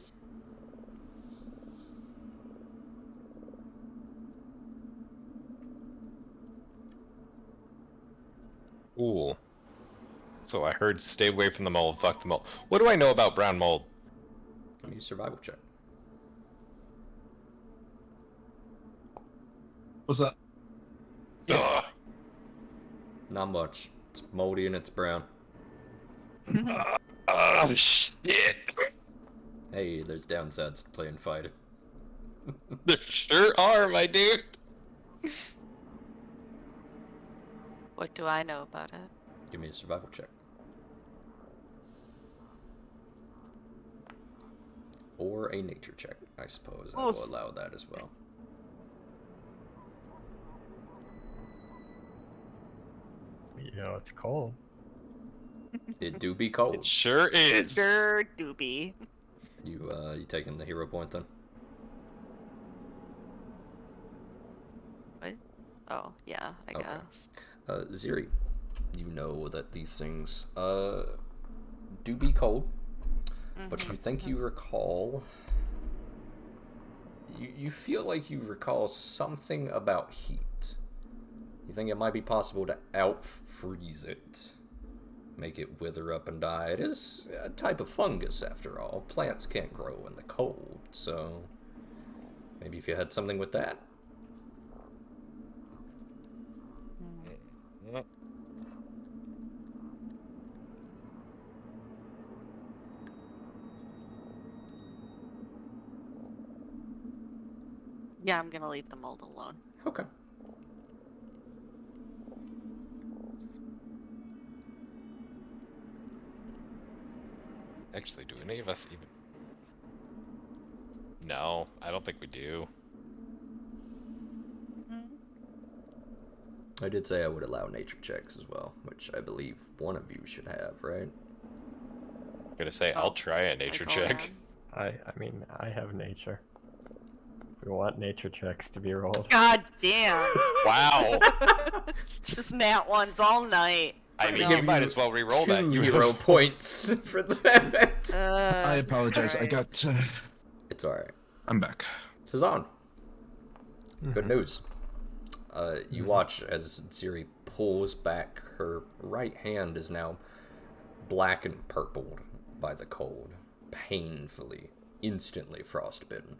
Ooh. So I heard stay away from the mold, fuck the mold. What do I know about brown mold? Give me a survival check. What's that? Ugh. Not much. It's moldy and it's brown. Oh, shit. Hey, there's downsides to playing fighter. There sure are, my dude. What do I know about it? Give me a survival check. Or a nature check, I suppose. I will allow that as well. You know, it's cold. It do be cold. It sure is. Sure, doobie. You taking the hero point then? What? Oh, yeah, I Okay. guess. Ziri, you know that these things do be cold, but you think you recall. You feel like you recall something about heat. You think it might be possible to out-freeze it, make it wither up and die. It is a type of fungus, after all. Plants can't grow in the cold, so maybe if you had something with that. Yeah, I'm gonna leave the mold alone. Okay. Actually, do any of us even... No, I don't think we do. I did say I would allow nature checks as well, which I believe one of you should have, right? I'm gonna say, I'll try a nature Like, check. I mean, I have nature. We want nature checks to be rolled. God damn! Wow! Just nat ones all night. I mean, No. you might as well re-roll that. 2 You hero points for that. I apologize. I got. It's alright. I'm back. Sazan. Good news. You watch as Ziri pulls back. Her right hand is now black and purpled by the cold. Painfully, instantly frostbitten.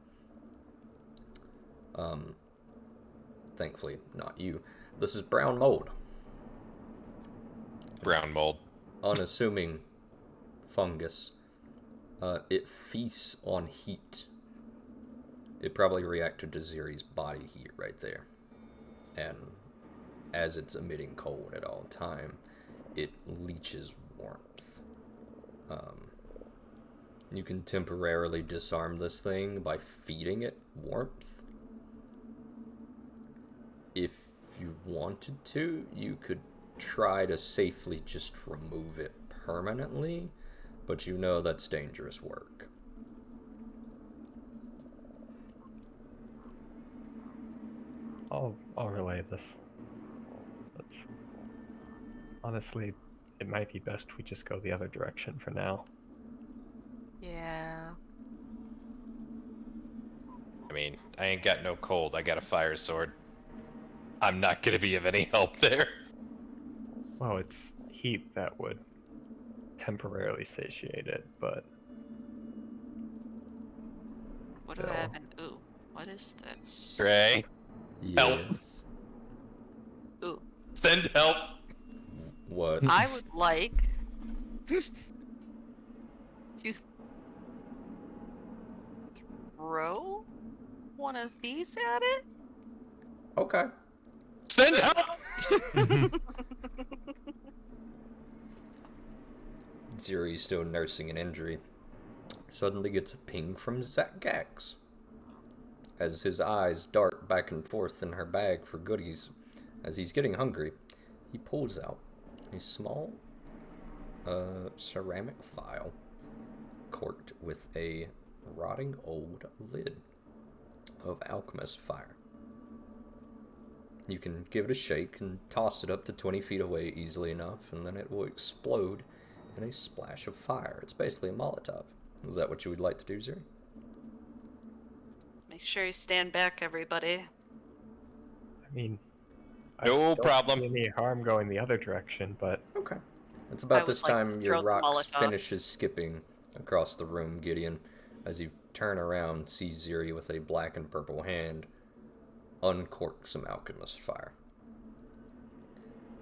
Thankfully, not you. This is brown mold. Brown mold. Unassuming fungus. It feasts on heat. It probably reacted to Ziri's body heat right there. And as it's emitting cold at all time, it leaches warmth. You can temporarily disarm this thing by feeding it warmth. If you wanted to, you could try to safely just remove it permanently, but you know that's dangerous work. I'll relay this. That's honestly, it might be best we just go the other direction for now. Yeah. I mean, I ain't got no cold. I got a fire sword. I'm not gonna be of any help there. Well, it's heat that would temporarily satiate it, but What do I have in... Ooh, what is this? Trey, Help. Yes. Ooh. send help. What? I would like to throw one of these at it. Okay. Send help. Ziri, still nursing an injury, suddenly gets a ping from Zach Gax. As his eyes dart back and forth in her bag for goodies, as he's getting hungry, he pulls out a small ceramic vial corked with a rotting old lid of alchemist fire. You can give it a shake and toss it up to 20 feet away easily enough, and then it will explode in a splash of fire. It's basically a Molotov. Is that what you would like to do, Ziri? Make sure you stand back, everybody. I mean, I No don't problem. see any harm going the other direction, but Okay. It's I about would this like to time your throw the rocks Molotov. finishes skipping across the room, Gideon. As you turn around, see Ziri with a black and purple hand uncork some alchemist fire.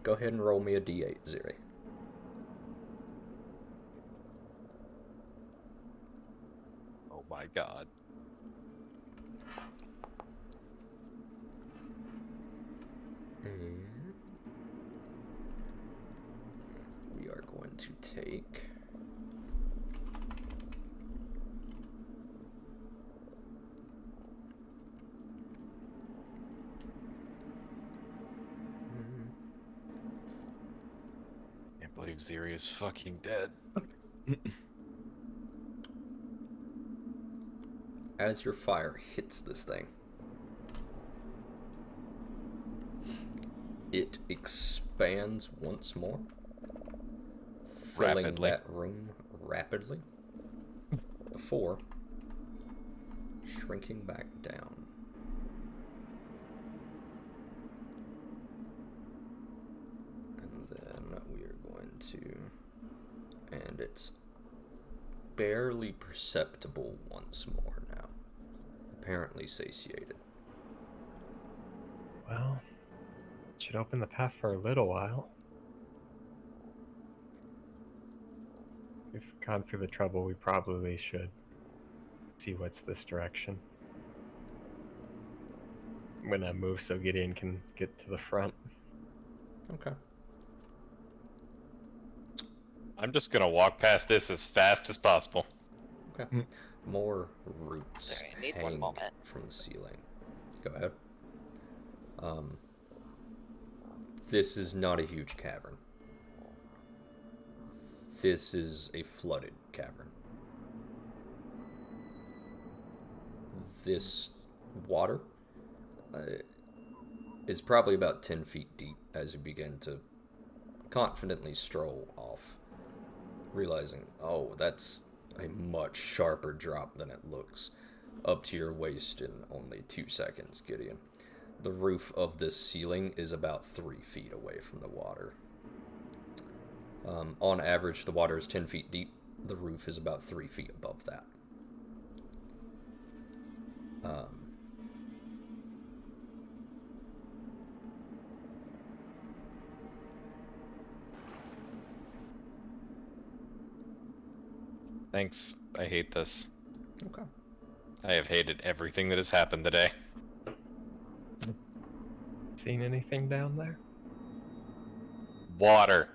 Go ahead and roll me a d8, Ziri. Oh my god. And we are going to take... Can't believe Ziri is fucking dead. As your fire hits this thing, it expands once more, filling Rapidly. that room rapidly before shrinking back down. And then we are going to... And it's barely perceptible once more now. Apparently satiated. well, it should open the path for a little while. We've gone through the trouble, we probably should see what's this direction. I'm gonna move so Gideon can get to the front. Okay. I'm just gonna walk past this as fast as possible. Okay. More roots Sorry, I need one hang moment. from the ceiling. Go ahead. This is not a huge cavern. This is a flooded cavern. This water is probably about 10 feet deep as you begin to confidently stroll off, realizing, oh, that's a much sharper drop than it looks, up to your waist in only 2 seconds, Gideon. The roof of this ceiling is about 3 feet away from the water. On average, the water is 10 feet deep. The roof is about 3 feet above that. Thanks. I hate this. Okay. I have hated everything that has happened today. Seen anything down there? Water.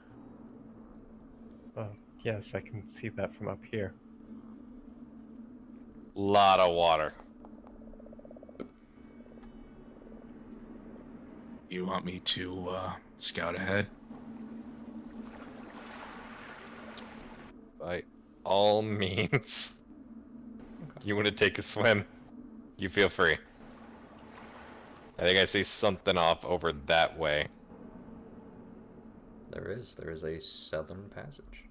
Oh, yes, I can see that from up here. Lot of water. You want me to scout ahead? By all means. You want to take a swim? You feel free. I think I see something off over that way. There is a southern passage.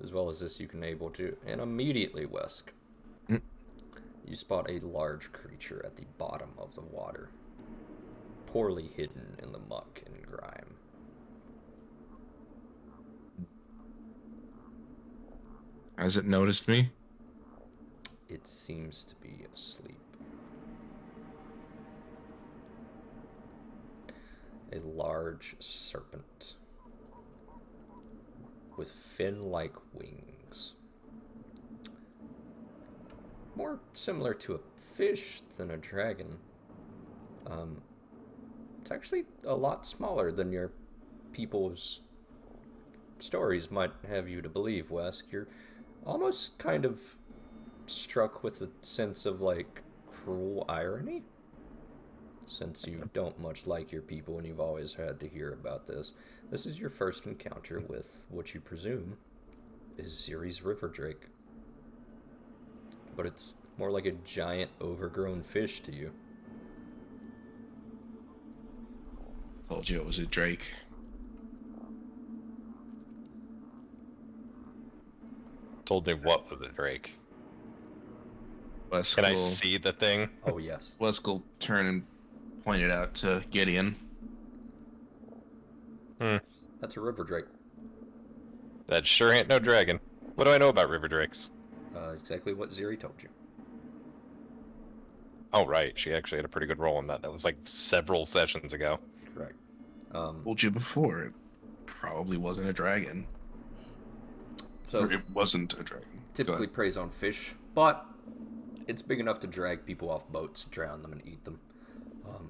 As well as this, you can able to, and immediately, Wesk, you spot a large creature at the bottom of the water, poorly hidden in the muck and grime. Has it noticed me? It seems to be asleep. A large serpent with fin-like wings. More similar to a fish than a dragon. It's actually a lot smaller than your people's stories might have you to believe, Wesk. You're almost kind of struck with a sense of, like, cruel irony. Since you don't much like your people and you've always had to hear about this, this is your first encounter with what you presume is Ziri's river drake. But it's More like a giant overgrown fish to you. Told you it was a drake. Told me what was a drake. Wesk Can I will, see the thing? Oh, yes. Wesk will turn and point it out to Gideon. That's a river drake. That sure ain't no dragon. What do I know about river drakes? Exactly what Ziri told you. Oh, right. She actually had a pretty good role in that. That was like several sessions ago. Correct. Told you before, it probably wasn't a dragon. So Or it wasn't a dragon. Go typically ahead. preys on fish, but it's big enough to drag people off boats, drown them, and eat them.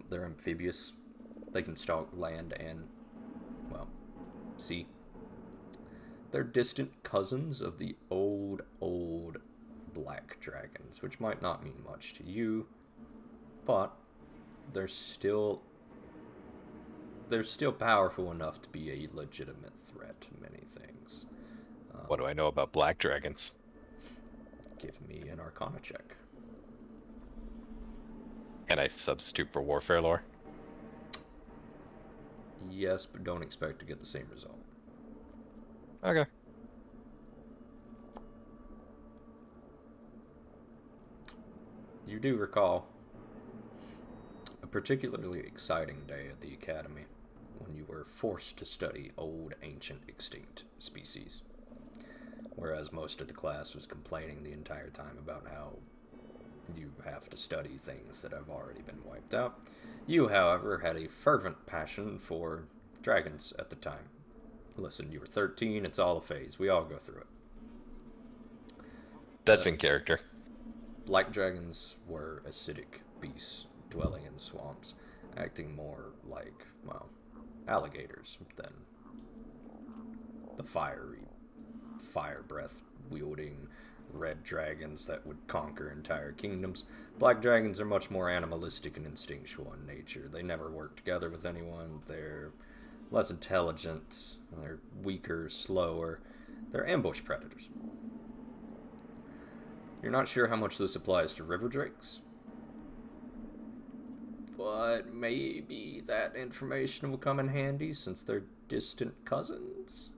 They're amphibious. They can stalk land and, well, sea. They're distant cousins of the old black dragons, which might not mean much to you, but they're still powerful enough to be a legitimate threat to many things. What do I know about black dragons? Give me an Arcana check. Can I substitute for warfare lore? Yes, but don't expect to get the same result. Okay. You do recall a particularly exciting day at the Academy when you were forced to study old, ancient, extinct species. Whereas most of the class was complaining the entire time about how you have to study things that have already been wiped out. You, however, had a fervent passion for dragons at the time. Listen, you were 13, it's all a phase. We all go through it. That's in character. Black dragons were acidic beasts dwelling in swamps, acting more like, well, alligators than the fiery, fire breath wielding red dragons that would conquer entire kingdoms. Black dragons are much more animalistic and instinctual in nature. They never work together with anyone. They're less intelligent. They're weaker, slower. They're ambush predators. You're not sure how much this applies to river drakes, but maybe that information will come in handy since they're distant cousins.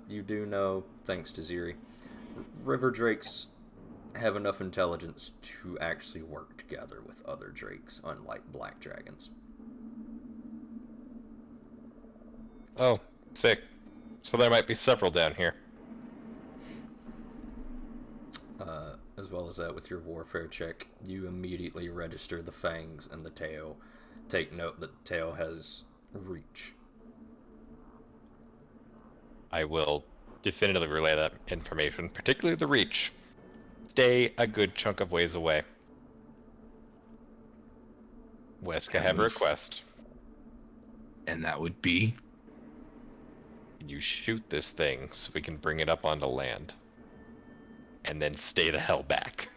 You do know, thanks to Ziri, river drakes have enough intelligence to actually work together with other drakes, unlike black dragons. Oh, sick. So there might be several down here. As well as that, with your warfare check, you immediately register the fangs and the tail. Take note that the tail has reach. I will definitively relay that information, particularly the reach. Stay a good chunk of ways away. Wesk, I have a request. And that would be? You shoot this thing so we can bring it up onto land. And then stay the hell back.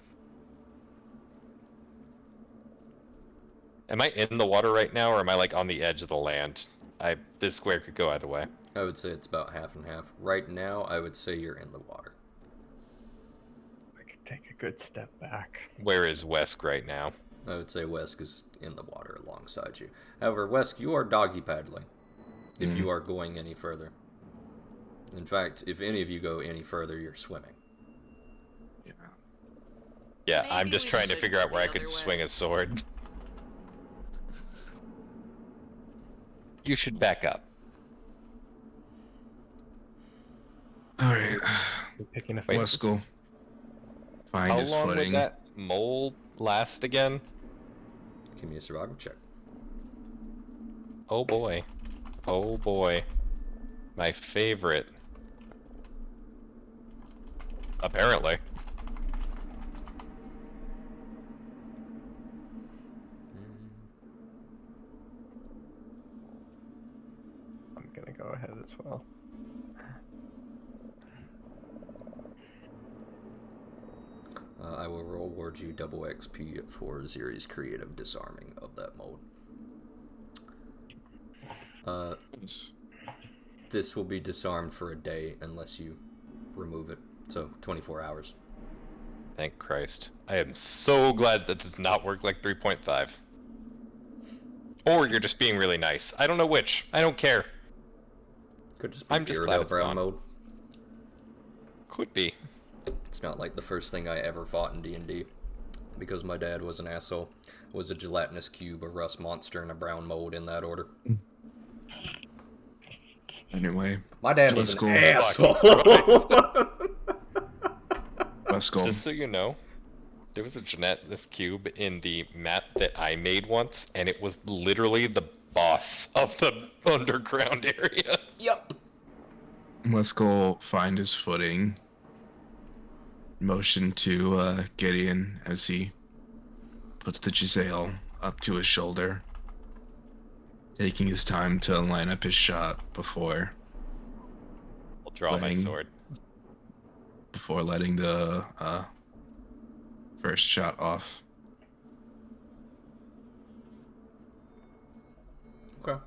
Am I in the water right now, or am I like on the edge of the land? This square could go either way. I would say it's about half and half. Right now, I would say you're in the water. I could take a good step back. Where is Wesk right now? I would say Wesk is in the water alongside you. However, Wesk, you are doggy paddling if you are going any further. In fact, if any of you go any further, you're swimming. Yeah, Maybe I'm just we trying to should figure go out where I the could other swing way. a sword. You should back up. Alright. You're picking a fight. Wesk will find How his long footing. would that mole last again? Give me a survival check. Oh boy. Oh boy. My favorite. Apparently. I'm gonna go ahead as well. I will reward you double XP for Ziri's creative disarming of that mold. This will be disarmed for a day unless you remove it. So 24 hours. Thank Christ. I am so glad that does not work like 3.5. Or you're just being really nice. I don't know which. I don't care. Could just be I'm just Beard glad Out it's Brown not. mode. Could be. It's not like the first thing I ever fought in D&D. Because my dad was an asshole. Was a gelatinous cube, a rust monster, and a brown mold in that order. Anyway, My dad Let's was go. an asshole. let's go. Just so you know, there was a gelatinous cube in the map that I made once, and it was literally the boss of the underground area. Yep. Let's go find his footing. Motion to Gideon as he puts the Giselle up to his shoulder, taking his time to line up his shot before I'll draw my Letting- sword. letting the first shot off. Okay.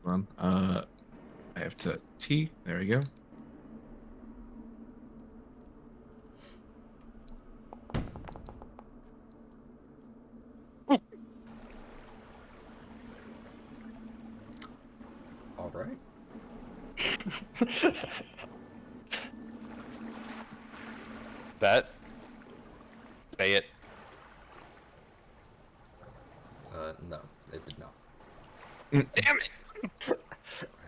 Hold on. I have to T. There we go. All right. That. Say it. No, it did not. Damn it!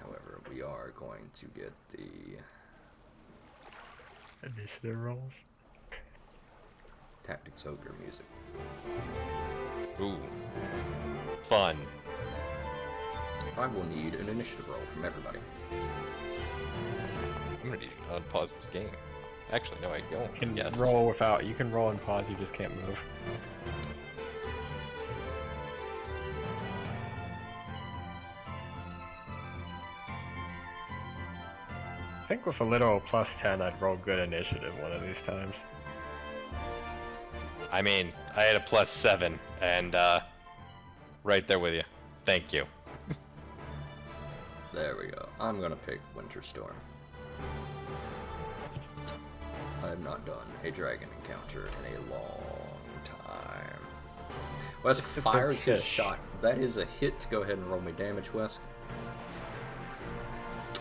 However, we are going to get the Initiative rolls. Tactics Ogre music. Ooh. Fun. I will need an initiative roll from everybody. I'm gonna need to unpause this game. Actually, no, I don't. You can Yes. roll without. You can roll and pause. You just can't move. I think with a little +10, I'd roll good initiative one of these times. I mean, I had a +7, and right there with you. Thank you. There we go. I'm gonna pick Winter Storm. I have not done a dragon encounter in a long time. Wesk Just a big fires his fish. shot. That is a hit. Go ahead and roll me damage, Wesk.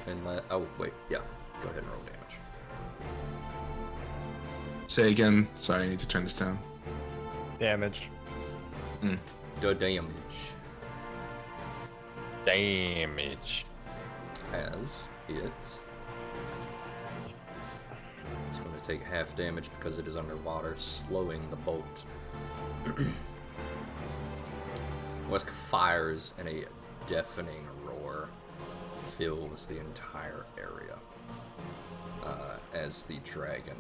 And oh wait, yeah. Go ahead and roll damage. Say again. Sorry, I need to turn this down. Damage. The damage Damage. as it's going to take half damage because it is underwater, slowing the bolt. Wesk fires and a deafening roar fills the entire area as the dragon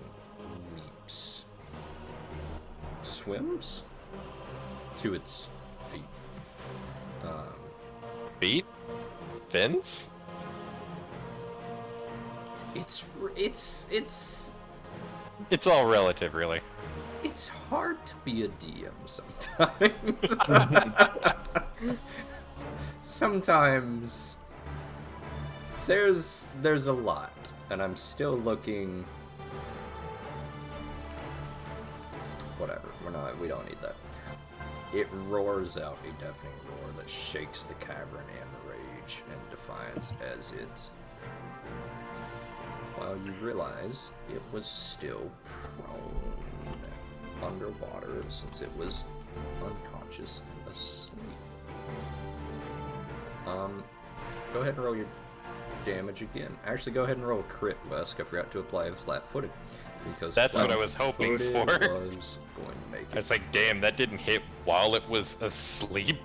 leaps, swims to its feet. Feet? Fins? It's all relative, really. It's hard to be a DM sometimes. Sometimes there's a lot, and I'm still looking. Whatever, we don't need that. It roars out a deafening roar that shakes the cavern in rage and defiance as it. While you realize it was still prone underwater since it was unconscious and asleep. Go ahead and roll your damage again. Actually, go ahead and roll a crit, Wesk. I forgot to apply a flat-footed because That's what I was hoping flat-footed for. was going to make I it. was like, damn, that didn't hit while it was asleep.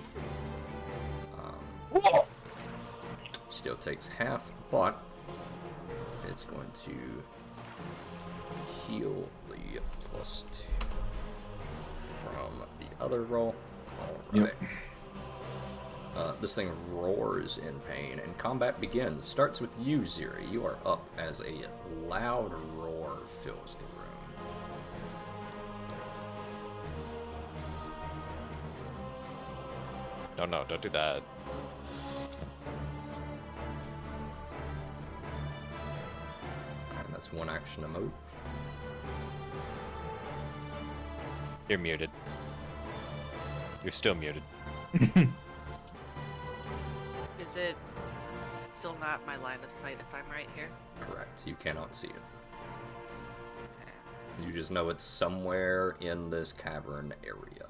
Still takes half, but it's going to heal the +2 from the other roll. Alright. This thing roars in pain, and combat begins. Starts with you, Ziri. You are up as a loud roar fills the room. No, don't do that. And that's one action to move. You're muted. You're still muted. Is it still not my line of sight if I'm right here? Correct. You cannot see it. Okay. You just know it's somewhere in this cavern area.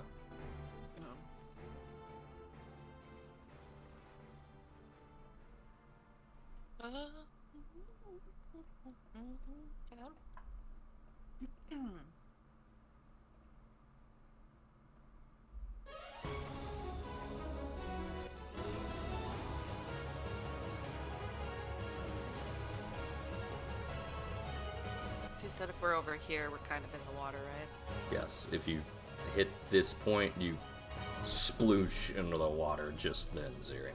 So you said if we're over here, we're kind of in the water, right? Yes, if you hit this point, you sploosh into the water just then, Ziri.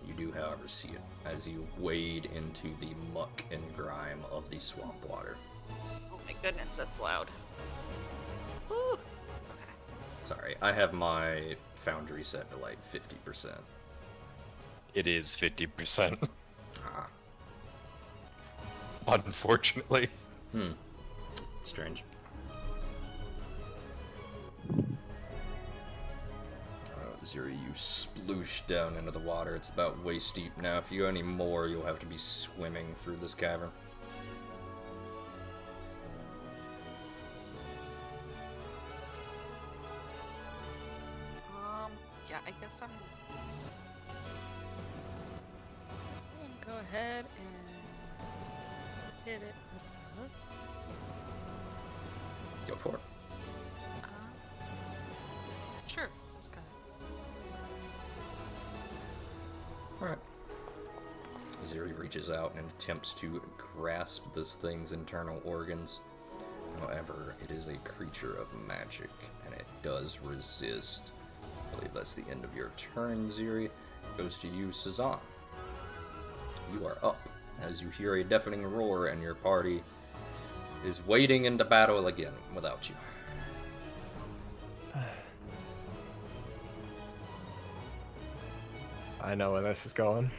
You do, however, see it as you wade into the muck and grime of the swamp water. Oh my goodness, that's loud. Woo! Okay. Sorry, I have my foundry set to like 50%. It is 50%. Ah, Unfortunately. strange. Ziri, you sploosh down into the water. It's about waist deep now. If you go any more, you'll have to be swimming through this cavern. Yeah, I guess I'm gonna go ahead and hit it. Go for it. Sure, let's go. Alright. Ziri reaches out and attempts to grasp this thing's internal organs. However, it is a creature of magic, and it does resist. I believe that's the end of your turn, Ziri. Goes to you, Sazan. You are up as you hear a deafening roar, and your party is wading into battle again without you. I know where this is going.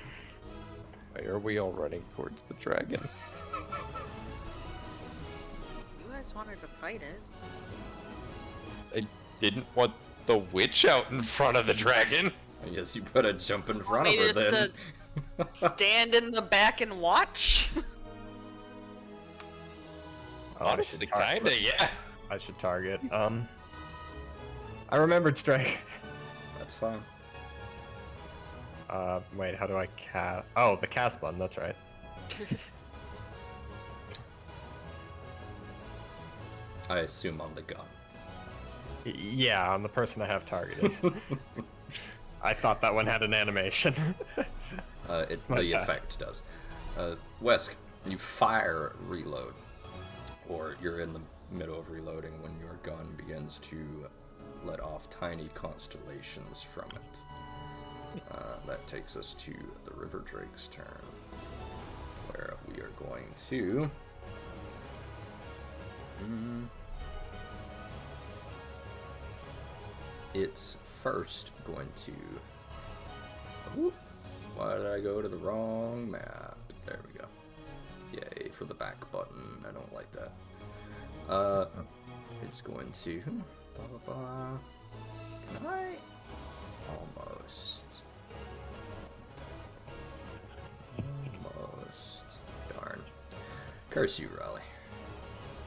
Why are we all running towards the dragon? You guys wanted to fight it. I didn't want the witch out in front of the dragon. I guess you put a jump in front of Want me her just then. to stand in the back and watch? Honestly, kinda, yeah. I should target. I remembered strike. That's fine. Wait, how do I cast? Oh, the cast button. That's right. I assume on the gun. Yeah, on the person I have targeted. I thought that one had an animation. The bad. effect does. Wesk, you fire reload, or you're in the middle of reloading when your gun begins to let off tiny constellations from it. That takes us to the River Drake's turn, where we are going to... It's first going to... Ooh, why did I go to the wrong map? There we go. Yay for the back button. I don't like that. It's going to... Blah, blah, blah. Can I? Almost. Darn. Curse you, Raleigh.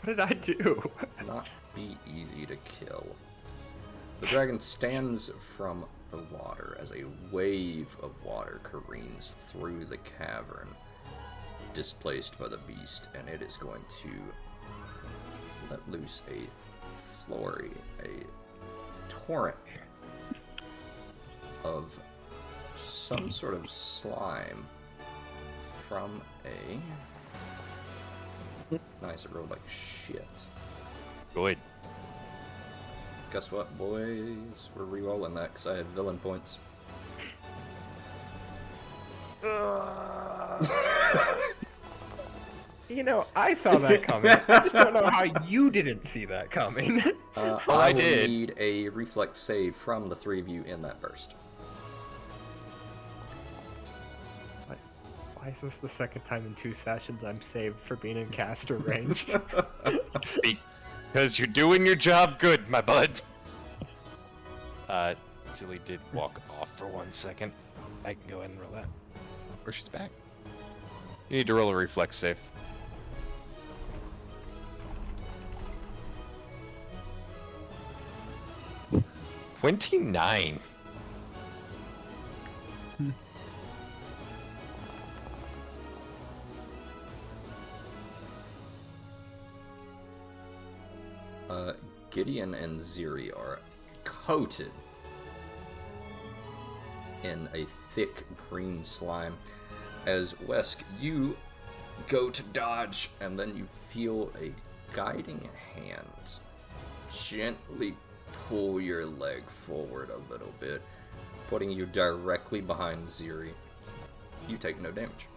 What did I do? Not be easy to kill. The dragon stands from the water as a wave of water careens through the cavern, displaced by the beast, and it is going to let loose a flurry, a torrent of some sort of slime from a... Nice, it rolled like shit. Good. Guess what, boys? We're re-rolling that because I had villain points. You know, I saw that coming. I just don't know how you didn't see that coming. I I will did. need a reflex save from the three of you in that burst. Why is this the second time in 2 sessions I'm saved for being in caster range? Because you're doing your job good, my bud. Tilly did walk off for 1 second. I can go ahead and roll that. Or she's back. You need to roll a reflex save. 29. Gideon and Ziri are coated in a thick green slime. As Wesk, you go to dodge, and then you feel a guiding hand gently pull your leg forward a little bit, putting you directly behind Ziri. You take no damage.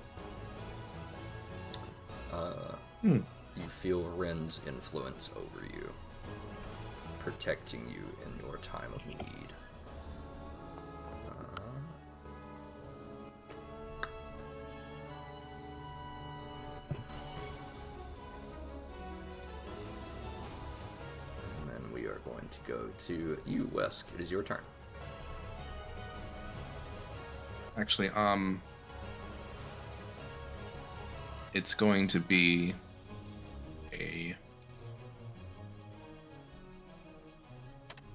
You feel Ren's influence over you, protecting you in your time of need. And then we are going to go to you, Wesk. It is your turn. Actually, it's going to be a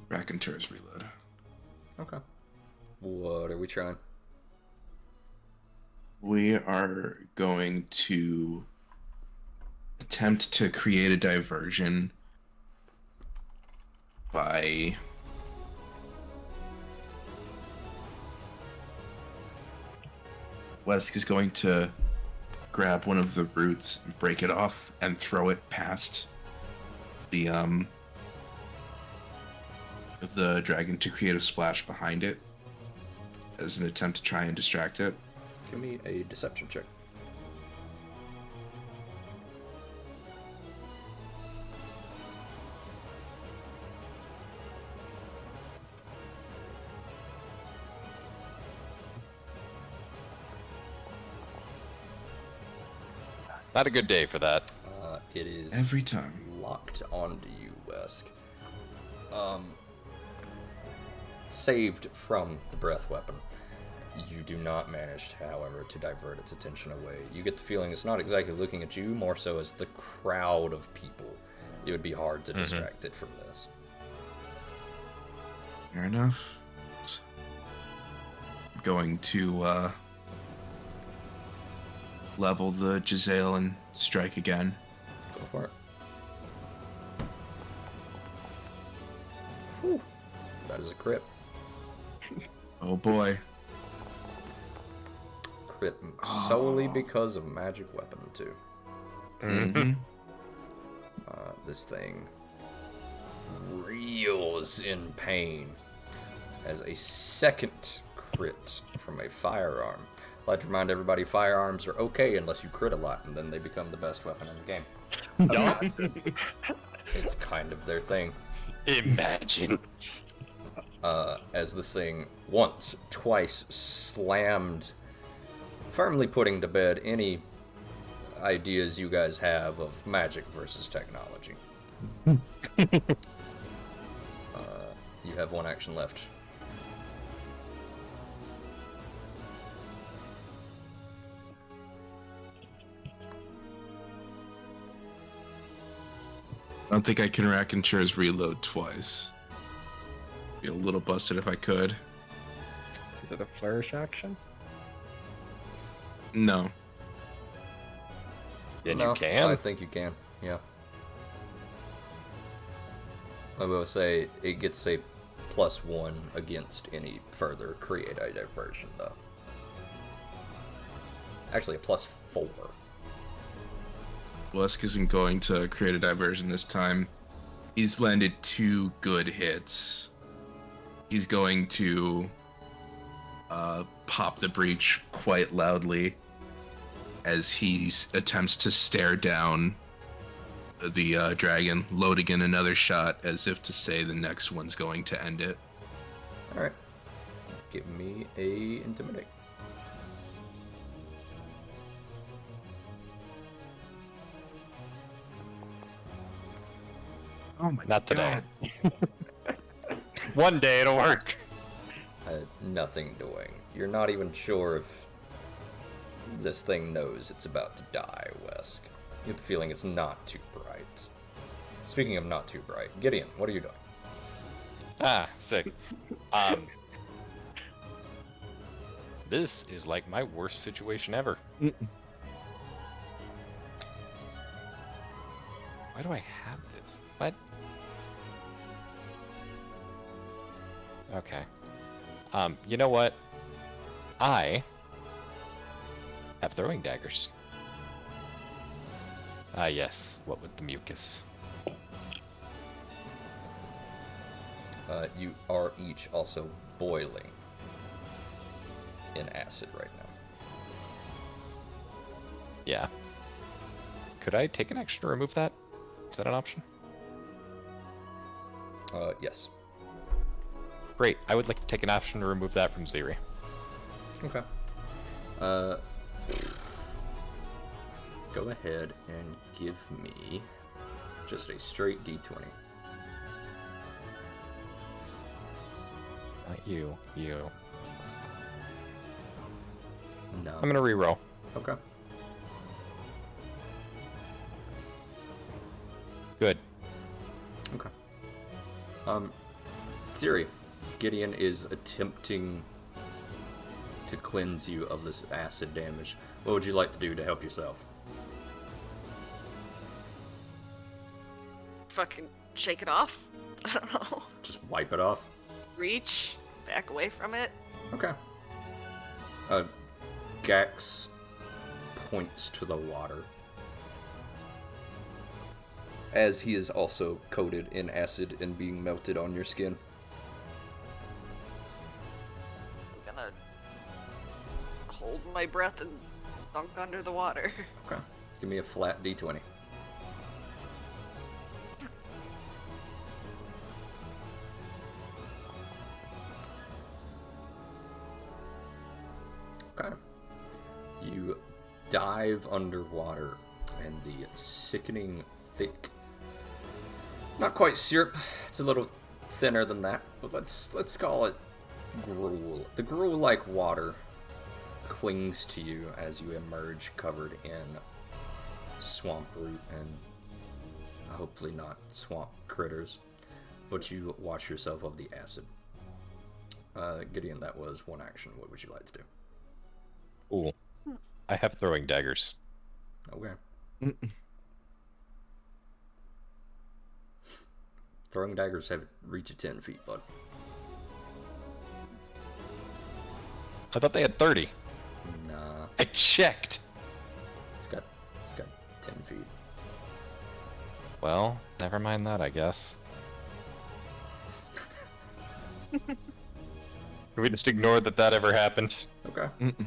Raconteur's reload. Okay. What are we trying? We are going to attempt to create a diversion by Wesk is going to grab one of the roots, break it off, and throw it past the dragon to create a splash behind it as an attempt to try and distract it. Give me a deception check. Not a good day for that. It is Every time. locked onto you, Wesk. Saved from the breath weapon. You do not manage, however, to divert its attention away. You get the feeling it's not exactly looking at you, more so as the crowd of people. It would be hard to distract it from this. Fair enough. Going to level the Giselle and strike again. Go for it. Whew. That is a crit. Oh boy. Crit solely because of magic weapon, too. Mm-hmm. This thing reels in pain as a second crit from a firearm. I'd like to remind everybody firearms are okay unless you crit a lot, and then they become the best weapon in the game. It's kind of their thing. Imagine. As this thing once, twice slammed, firmly putting to bed any ideas you guys have of magic versus technology. You have one action left. I don't think I can Raconteur's reload twice. Be a little busted if I could. Is it a flourish action? No. Then No, you can. I think you can, yeah. I will say it gets a +1 against any further create a diversion, though. Actually, a +4. Wesk isn't going to create a diversion this time. He's landed 2 good hits. He's going to pop the breach quite loudly as he attempts to stare down the dragon, loading in another shot as if to say the next one's going to end it. Alright. Give me a intimidate. Oh my Not today. God. One day it'll work. Nothing doing. You're not even sure if this thing knows it's about to die, Wesk. You get the feeling it's not too bright. Speaking of not too bright, Gideon, what are you doing? Ah, sick. This is like my worst situation ever. Mm-mm. Why do I have this? What? Okay. You know what? I have throwing daggers. Ah, yes. What with the mucus? You are each also boiling in acid right now. Yeah. Could I take an action to remove that? Is that an option? Yes. Great. I would like to take an action to remove that from Ziri. Okay. Go ahead and give me just a straight D20. Not you. You. No. I'm gonna reroll. Okay. Good. Okay. Siri, Gideon is attempting to cleanse you of this acid damage. What would you like to do to help yourself? Fucking shake it off. I don't know. Just wipe it off? Reach, back away from it. Okay. Gax points to the water, as he is also coated in acid and being melted on your skin. I'm gonna hold my breath and dunk under the water. Okay. Give me a flat D20. Okay. You dive underwater, and the sickening, thick, not quite syrup, it's a little thinner than that, but let's call it gruel. The gruel-like water clings to you as you emerge covered in swamp root and hopefully not swamp critters, but you wash yourself of the acid. Gideon, that was one action. What would you like to do? Cool. I have throwing daggers. Okay. Mm-mm. Throwing daggers have reach of 10 feet, bud. I thought they had 30. Nah, I checked. it's got 10 feet. Well, never mind that, I guess. Can we just ignore that ever happened? Okay. Mm-mm.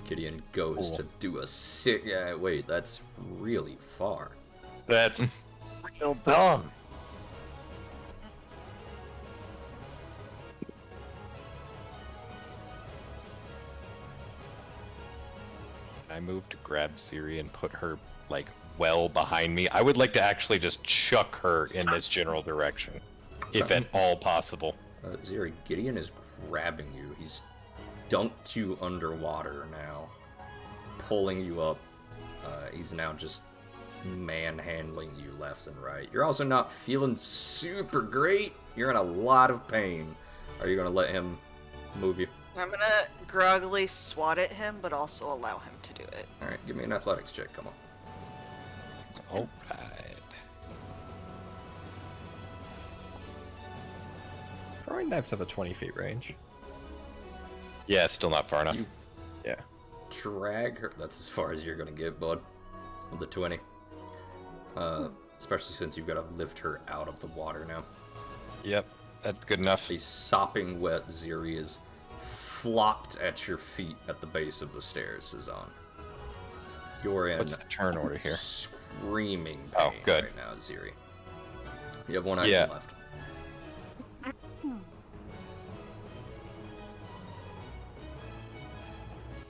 Gideon goes Cool. to do a sick. Yeah, wait, that's really far. That's real dumb. I moved to grab Siri and put her, like, well behind me. I would like to actually just chuck her in this general direction, if Okay. at all possible. Ziri, Gideon is grabbing you. He's dunked you underwater now, pulling you up. He's now just manhandling you left and right. You're also not feeling super great. You're in a lot of pain. Are you gonna let him move you? I'm gonna groggily swat at him, but also allow him to do it. All right, give me an athletics check. Come on. Alright. Throwing knives have a 20 feet range. Yeah, still not far enough. You Yeah. drag her. That's as far as you're gonna get, bud. With the 20. Especially since you've got to lift her out of the water now. Yep, that's good enough. The sopping wet Ziri is flopped at your feet at the base of the stairs, Zazan. You're in What's the turn order here? screaming Oh, pain good. right now, Ziri. You have one action Yeah. left.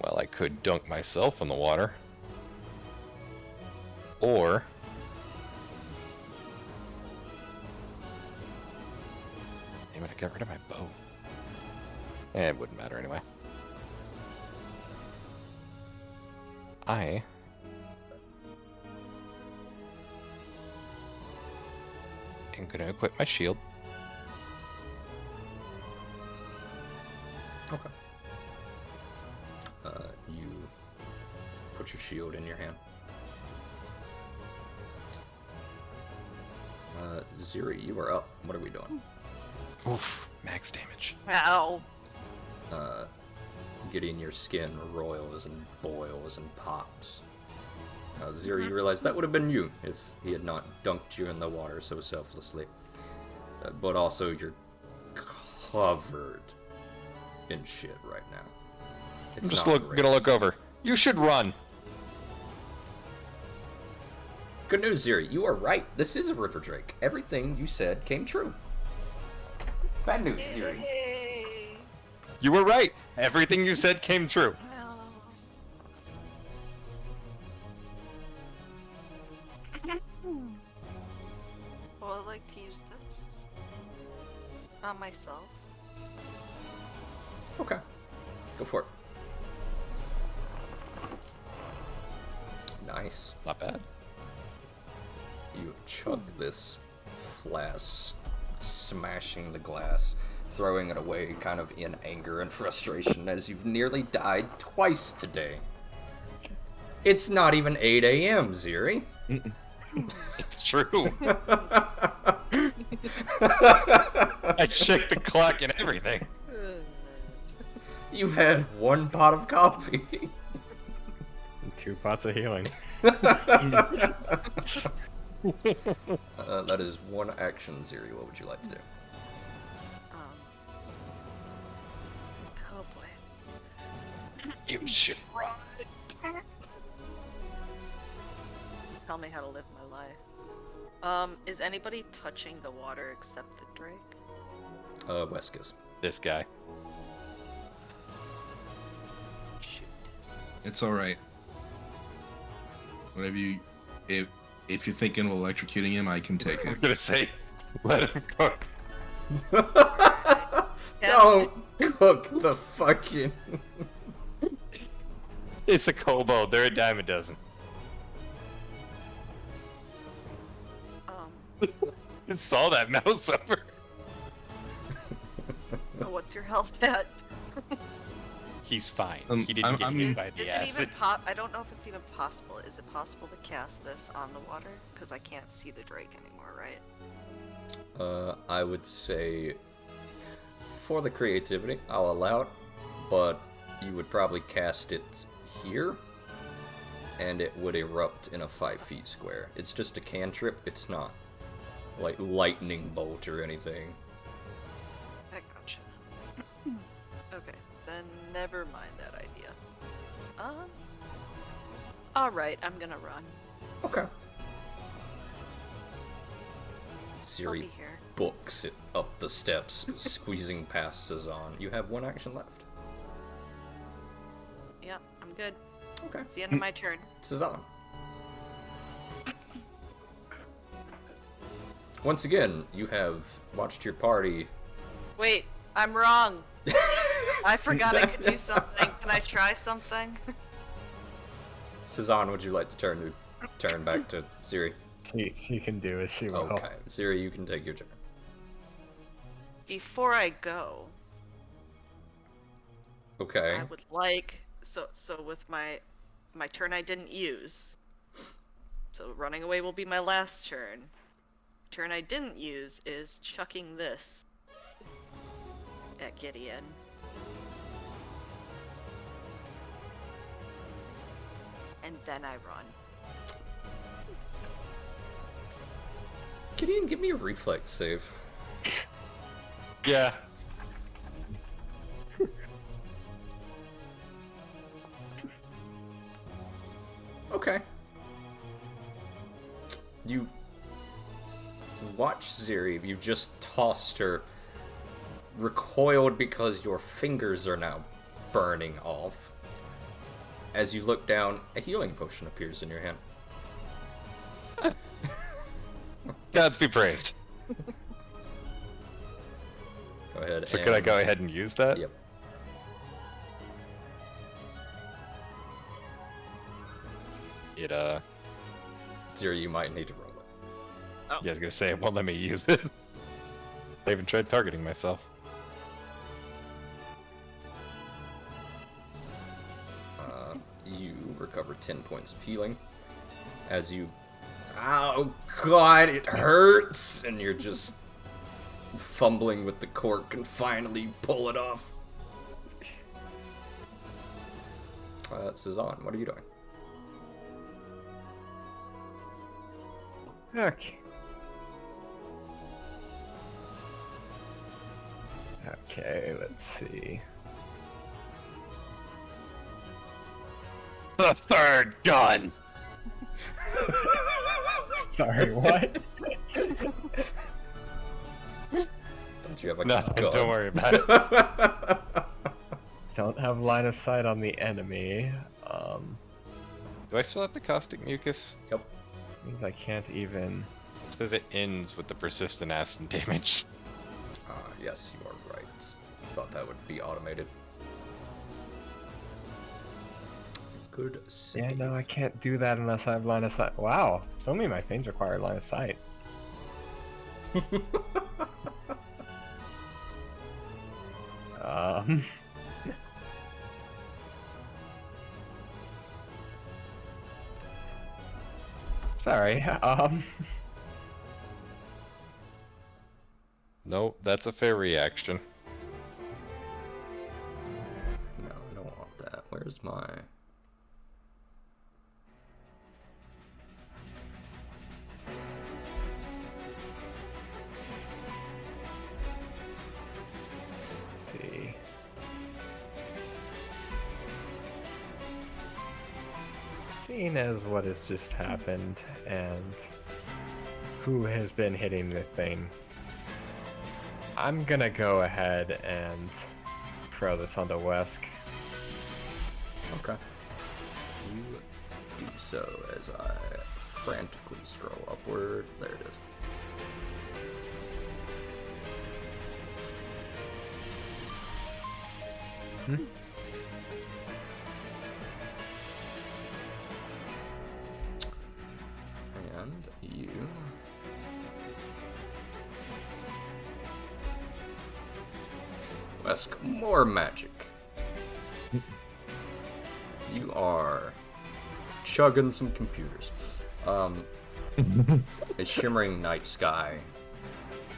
Well, I could dunk myself in the water. Or Damn it, I got rid of my bow. It wouldn't matter anyway. I am gonna equip my shield. Okay. You put your shield in your hand. Ziri, you are up. What are we doing? Oof, max damage. Ow. Getting your skin roils and boils and pops. Ziri, you realize that would have been you if he had not dunked you in the water so selflessly. But also, you're covered in shit right now. It's I'm just not great. gonna look over. You should run. Good news, Ziri. You are right. This is a river drake. Everything you said came true. Bad news, Ziri. Yay. You were right. Everything you said came true. Well, I'd like to use this on myself. Okay. Go for it. Nice. Not bad. You chug this flask, smashing the glass, throwing it away kind of in anger and frustration as you've nearly died twice today. It's not even 8 a.m., Ziri. It's true. I checked the clock and everything. You've had one pot of coffee. And 2 pots of healing. That is one action, Ziri. What would you like to do? Oh boy. You should run. Tell me how to live my life. Is anybody touching the water except the drake? Weskus. This guy. Shoot. It's all right. Whatever you, if you're thinking of electrocuting him, I can take I'm it. gonna say, let him cook. Don't cook the fucking... It's a kobold. They're a dime a dozen. You saw that mouse over. What's your health at? He's fine. I'm- He didn't get I'm- hit Is, by is the it acid. even I don't know if it's even possible. Is it possible to cast this on the water? Because I can't see the drake anymore, right? I would say for the creativity, I'll allow it, but you would probably cast it here, and it would erupt in a 5 feet square. It's just a cantrip. It's not like lightning bolt or anything. I gotcha. Okay, then never mind that idea. Alright, I'm gonna run. Okay. I'll Siri be here. books it up the steps, squeezing past Cezanne. You have one action left. Yep, I'm good. Okay. It's the end of my turn. Cezanne. Once again, you have watched your party. Wait, I'm wrong. I forgot I could do something. Can I try something? Cezanne, would you like to turn back to Siri? She can do as she will. Okay, Siri, you can take your turn. Before I go, Okay. I would like so with my turn I didn't use. So running away will be my last turn. Turn I didn't use is chucking this at Gideon. And then I run. Gideon, give me a reflex save. Yeah. Okay. You watch Ziri, you just tossed her, recoiled because your fingers are now burning off. As you look down, a healing potion appears in your hand. Gods be praised. ahead. So could I go ahead and use that? Yep. It Zero, you might need to roll it. yeah, I was gonna say it won't let me use it. I even tried targeting myself. You recover 10 points of healing. As you... Ow, God, it hurts! And you're just fumbling with the cork and finally pull it off. Cezanne, what are you doing? Okay. Okay, let's see. The third gun! Sorry, what? Don't you have a Nothing, gun? don't worry about it. Don't have line of sight on the enemy. Do I still have the caustic mucus? Yep. Means I can't even. It says it ends with the persistent acid damage. Yes, you are right. Thought that would be automated. Good save. Yeah, no, I can't do that unless I have line of sight. Wow, so many of my things require line of sight. Um. Sorry. Nope, that's a fair reaction. No, I don't want that. Where's my... See. Seeing as what has just happened and who has been hitting the thing, I'm gonna go ahead and throw this onto Wesk. Okay. You do so as I frantically scroll upward. There it is. And you... Wesk, more magic. You are chugging some computers. A shimmering night sky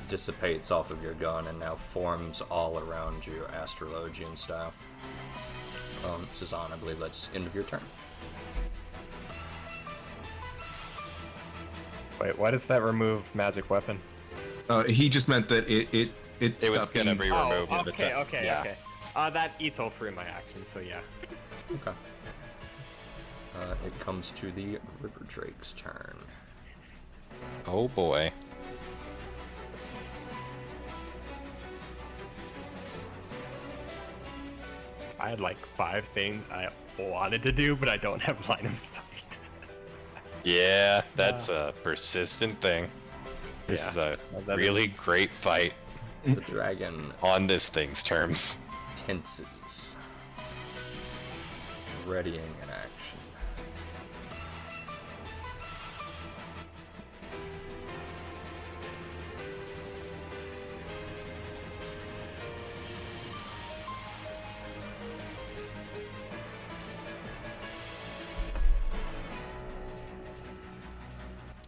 dissipates off of your gun and now forms all around you, astrologian style. Cezanne, I believe that's end of your turn. Wait, why does that remove magic weapon? He just meant that it It was stopped gonna being- be removed. at the okay, time. okay, Yeah. okay. That eats all three of my actions, so yeah. Okay. It comes to the River Drake's turn. Oh boy. I had like 5 things I wanted to do, but I don't have line of sight. Yeah, that's a persistent thing. This Yeah, is a that really great fight The dragon on this thing's terms. tenses, readying an action.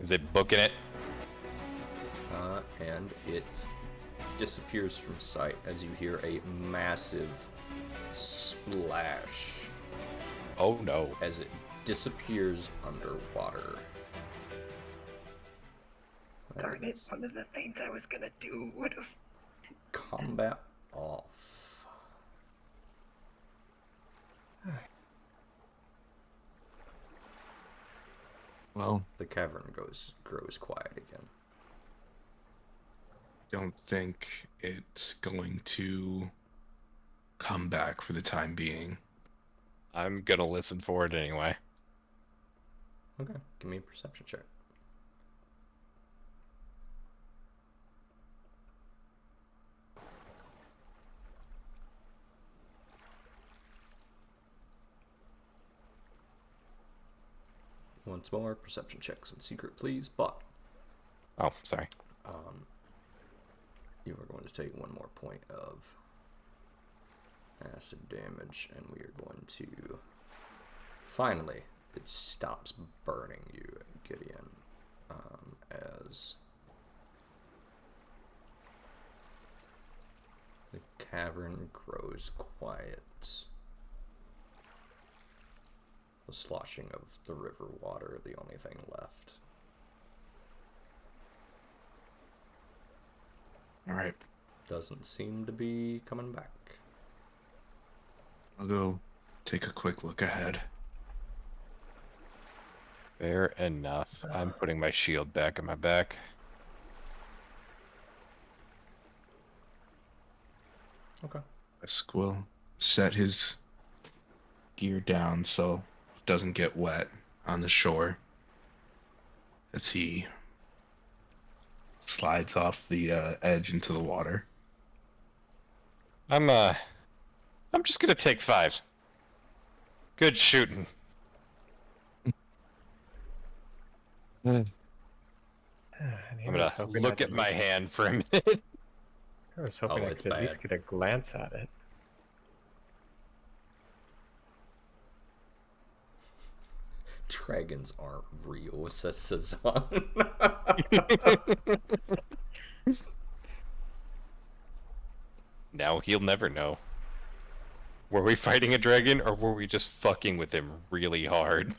Is it booking it? And it disappears from sight as you hear a massive splash Oh no. as it disappears underwater. There Darn it, is. one of the things I was gonna do would have. Combat off. Well, The cavern grows quiet again. don't think it's going to come back for the time being. I'm gonna listen for it anyway. Okay, give me a perception check. once more. Perception checks and secret, please. But Oh, sorry. you are going to take 1 more point of acid damage, and we are going to finally it stops burning you, Gideon, as the cavern grows quiet. The sloshing of the river water, the only thing left. All right, Doesn't seem to be coming back. I'll go take a quick look ahead. Fair enough. I'm putting my shield back in my back. Okay. Wesk will set his gear down so it doesn't get wet on the shore as he slides off the edge into the water. I'm just gonna take 5. Good shooting. And he I'm was gonna hoping look I'd at my least- hand for a minute. I was hoping I it's could at least bad. get a glance at it. Dragons aren't real, says Cezanne. Now he'll never know. Were we fighting a dragon, or were we just fucking with him really hard?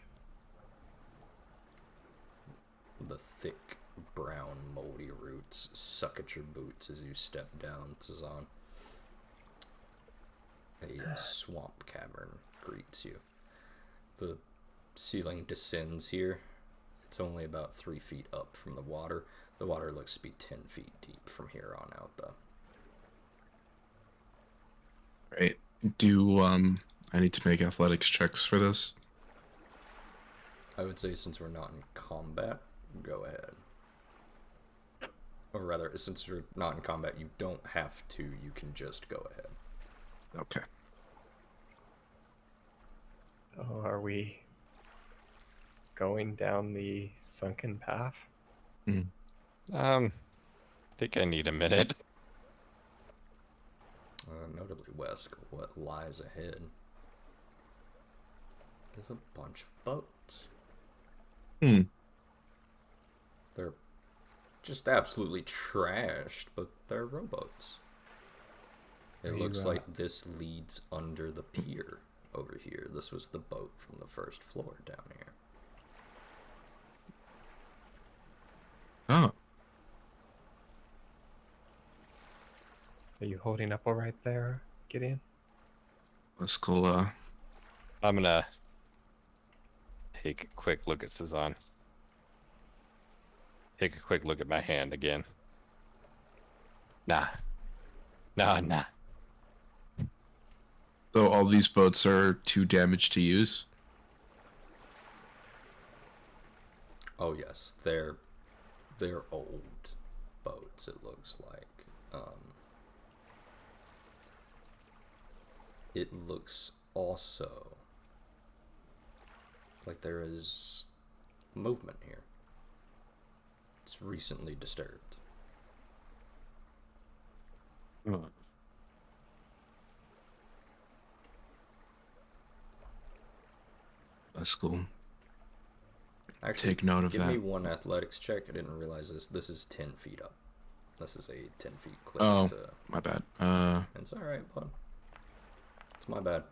The thick, brown, moldy roots suck at your boots as you step down, Cezanne. A swamp cavern greets you. The ceiling descends here. It's only about 3 feet up from the water. The water looks to be 10 feet deep from here on out, though. Right. Do I need to make athletics checks for this? I would say since we're not in combat, go ahead. Or rather, since you're not in combat, you don't have to. You can just go ahead. Okay. Oh, are we going down the sunken path? I think I need a minute. Notably, Wesk, what lies ahead is a bunch of boats. Hmm. They're just absolutely trashed, but they're rowboats. It Are looks you, like this leads under the pier over here. This was the boat from the first floor down here. Oh, Are you holding up all right there, Gideon? Wesk will I'm gonna take a quick look at Cezanne. Take a quick look at my hand again. Nah. Nah. So all these boats are too damaged to use? Oh yes, they're old boats. It looks like. It looks also like there is movement here. It's recently disturbed. Wesk will Actually, take note of give that. me one athletics check. I didn't realize this. This is 10 feet up. This is a 10 feet cliff. Oh, To... my bad. It's alright, bud. It's my bad.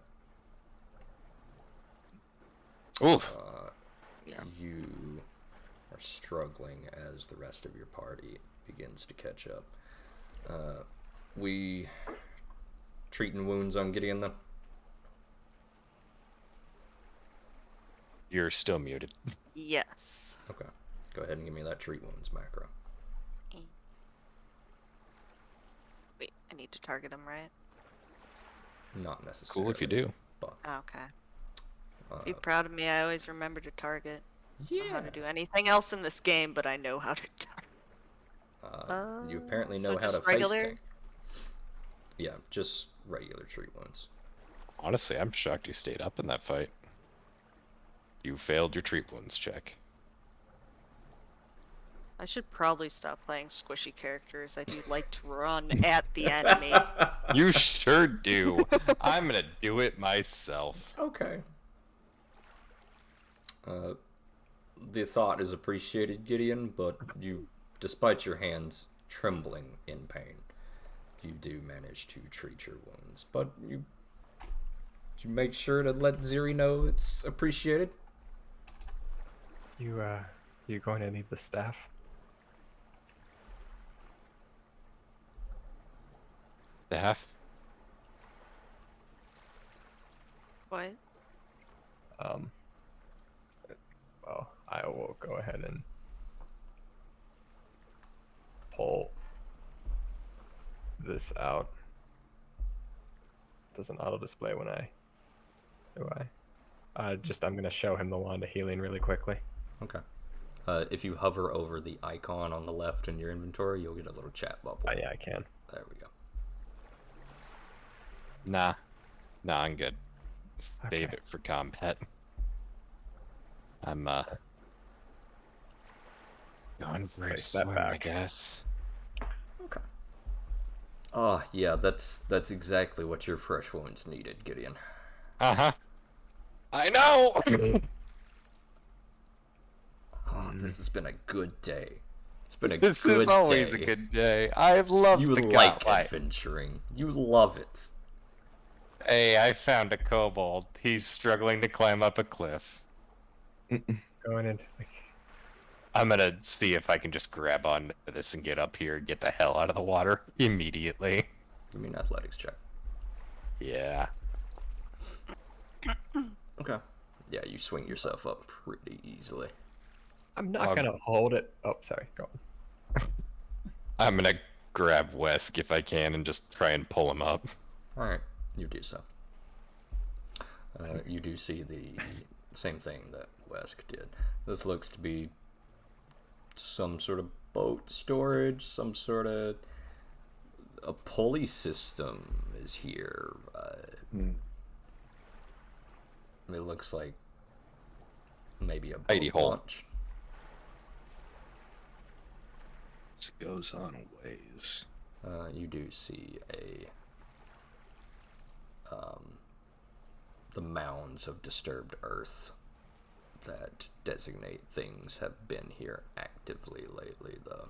Oof. Yeah. You are struggling as the rest of your party begins to catch up. We treating wounds on Gideon then? You're still muted. Yes. Okay. Go ahead and give me that treat wounds macro. Wait, I need to target him, right? Not necessarily. Cool if you do. But, Okay. Be proud of me. I always remember to target. I don't know how yeah. to do anything else in this game, but I know how to target. You apparently so know how just to regular? face tank. Yeah, just regular treat wounds. Honestly, I'm shocked you stayed up in that fight. You failed your treat wounds check. I should probably stop playing squishy characters. I do like to run at the enemy. You sure do. I'm gonna do it myself. Okay. The thought is appreciated, Gideon, but you, despite your hands trembling in pain, you do manage to treat your wounds. But you make sure to let Ziri know it's appreciated. You going to need the staff? Staff? What? Well, I will go ahead and pull this out. Doesn't auto display when I do I'm gonna show him the wand of healing really quickly. Okay. If you hover over the icon on the left in your inventory, you'll get a little chat bubble. Oh, yeah, I can. There we go. Nah, I'm good. Save Okay. it for combat. I'm going for a Place that swim, I back. guess. Okay. Oh, yeah, that's exactly what your fresh wounds needed, Gideon. Uh-huh. I know! Oh, this has been a good day. It's been a This good is always day. a good day. I've loved You the like Godlight. adventuring. You love it. Hey, I found a kobold. He's struggling to climb up a cliff. Going into the... I'm gonna see if I can just grab onto this and get up here and get the hell out of the water immediately. Give me an athletics check. Yeah. Okay. Yeah, you swing yourself up pretty easily. I'm not gonna hold it. Oh, sorry. Go on. I'm gonna grab Wesk if I can and just try and pull him up. Alright, you do so. You do see the same thing that Wesk did. This looks to be some sort of boat storage, some sort of a pulley system is here. It looks like maybe a Hidey boat hole. launch. This goes on a ways. You do see the mounds of disturbed earth that designate things have been here actively lately, though.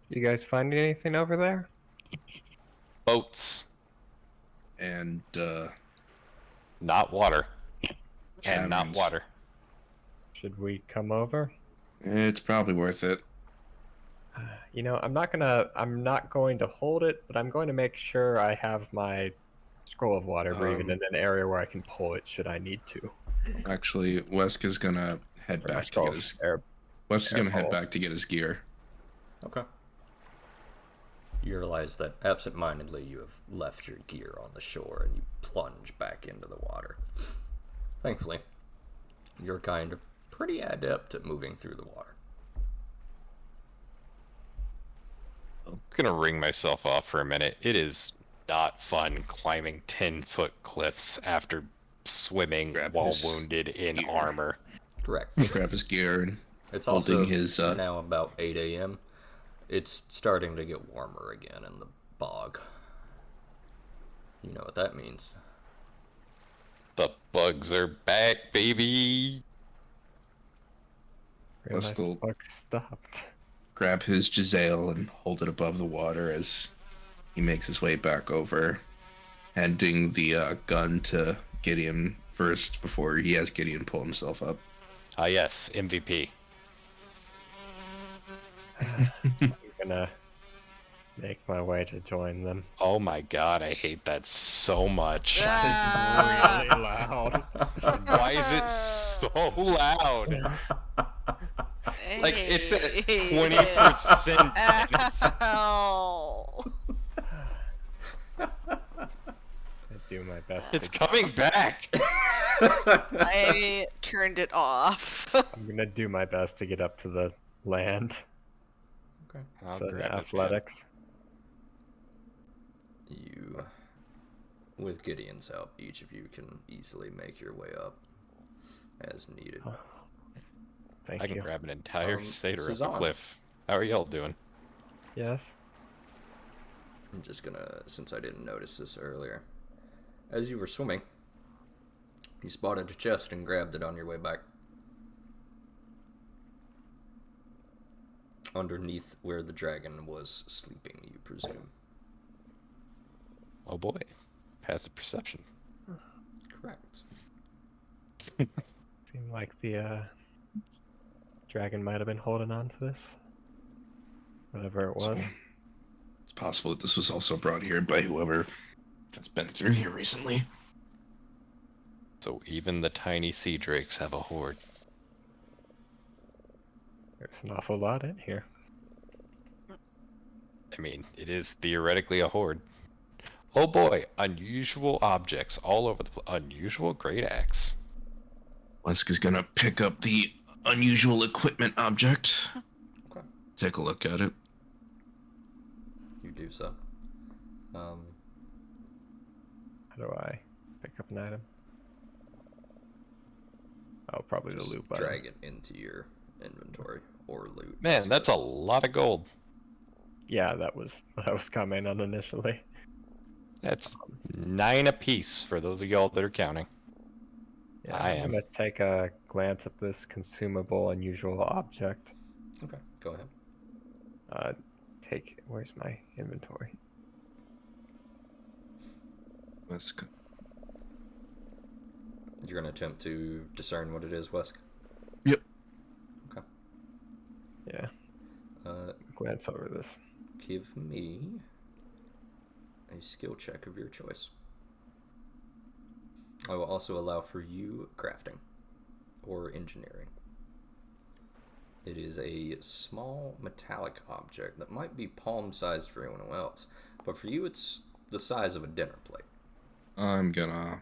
You guys finding anything over there? Boats, And not water. And not Caverns. water. Should we come over? it's probably worth it. You know, I'm not going to hold it, but I'm going to make sure I have my scroll of water breathing in an area where I can pull it should I need to. Actually, Wesk is gonna head Or my back to scroll get of his. air. Wesk is gonna head Airfall. back to get his gear. Okay. You realize that absent-mindedly you have left your gear on the shore and you plunge back into the water. Thankfully, you're kind of pretty adept at moving through the water. I'm gonna wring myself off for a minute. It is not fun climbing 10-foot cliffs after swimming Grab while his wounded in gear. armor. Correct. Grab his gear and It's holding also his. now about 8 a.m. It's starting to get warmer again in the bog. You know what that means. The bugs are back, baby! Realized the Cool. buck stopped. grab his Giselle and hold it above the water as he makes his way back over, handing the gun to Gideon first before he has Gideon pull himself up. Ah, yes, MVP. I'm gonna make my way to join them. Oh my god, I hate that so much. Ah. Really loud. Why is it so loud? Like, it's at 20%. Ow. I do my best. It's coming back! I turned it off. I'm gonna do my best to get up to the land. Okay. I'll So grab it, athletics. With Gideon's help, each of you can easily make your way up. as needed. Oh, thank I can you. grab an entire satyr up a Suzanne. cliff. How are y'all doing? Yes. I'm just gonna, since I didn't notice this earlier. As you were swimming, you spotted a chest and grabbed it on your way back. Underneath where the dragon was sleeping, you presume. Oh boy. Passive perception. Correct. Seemed like the dragon might have been holding on to this. Whatever it was. It's possible that this was also brought here by whoever has been through here recently. So even the tiny sea drakes have a horde. There's an awful lot in here. I mean, it is theoretically a horde. Oh boy, unusual objects all over the place. Unusual great axe. Wesk is gonna pick up the unusual equipment object. Okay. Take a look at it. You do so. How do I pick up an item? Oh, probably the Just loot button. drag it into your inventory or loot. Man, that's a lot of gold. Yeah, that was what I was commenting on initially. That's 9 apiece for those of y'all that are counting. Yeah, I I'm am. gonna take a glance at this consumable unusual object. Okay, go ahead. Where's my inventory? Wesk. You're gonna attempt to discern what it is, Wesk? Yep. Okay. Yeah, glance over this. Give me a skill check of your choice. I will also allow for you crafting or engineering. It is a small metallic object that might be palm-sized for anyone else, but for you it's the size of a dinner plate. I'm gonna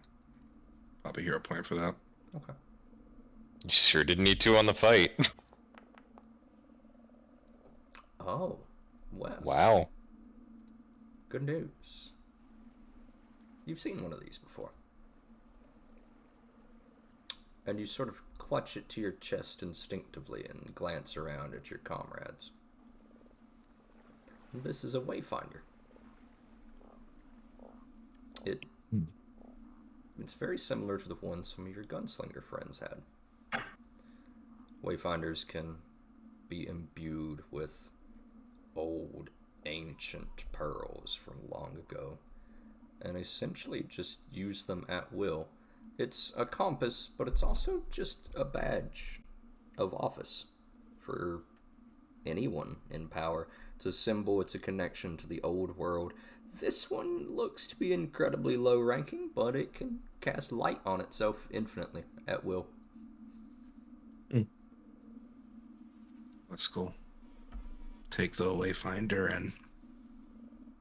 pop a hero point for that. Okay. You sure didn't need to on the fight. Oh, Wes. Wow. Good news. You've seen one of these before. And you sort of clutch it to your chest instinctively and glance around at your comrades. This is a Wayfinder. It's very similar to the one some of your gunslinger friends had. Wayfinders can be imbued with old, ancient pearls from long ago, and essentially just use them at will. It's a compass, but it's also just a badge of office for anyone in power. It's a symbol, it's a connection to the old world. This one looks to be incredibly low ranking, but it can cast light on itself infinitely at will. Let's go. Take the Wayfinder and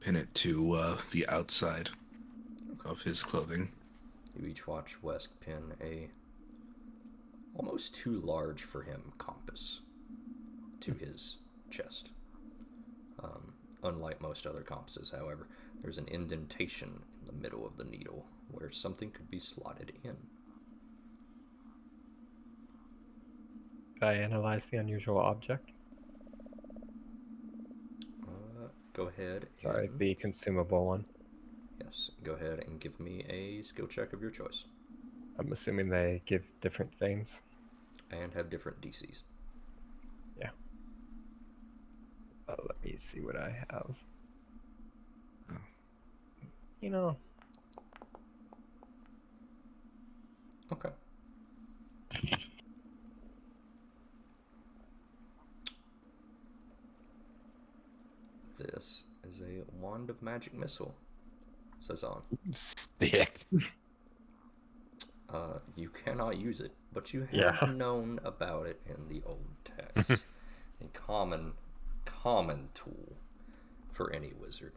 pin it to the outside of his clothing. You each watch Wesk pin a almost too large for him compass to his chest. Unlike most other compasses, however, there's an indentation in the middle of the needle where something could be slotted in. Did I analyze the unusual object? Go ahead. Sorry, and- the consumable one. Yes, go ahead and give me a skill check of your choice. I'm assuming they give different things. And have different DCs. Yeah. Let me see what I have. Oh. You know, Okay. This is a wand of magic missile, says on. Stick. You cannot use it, but you have Yeah. known about it in the old text. A common tool for any wizard.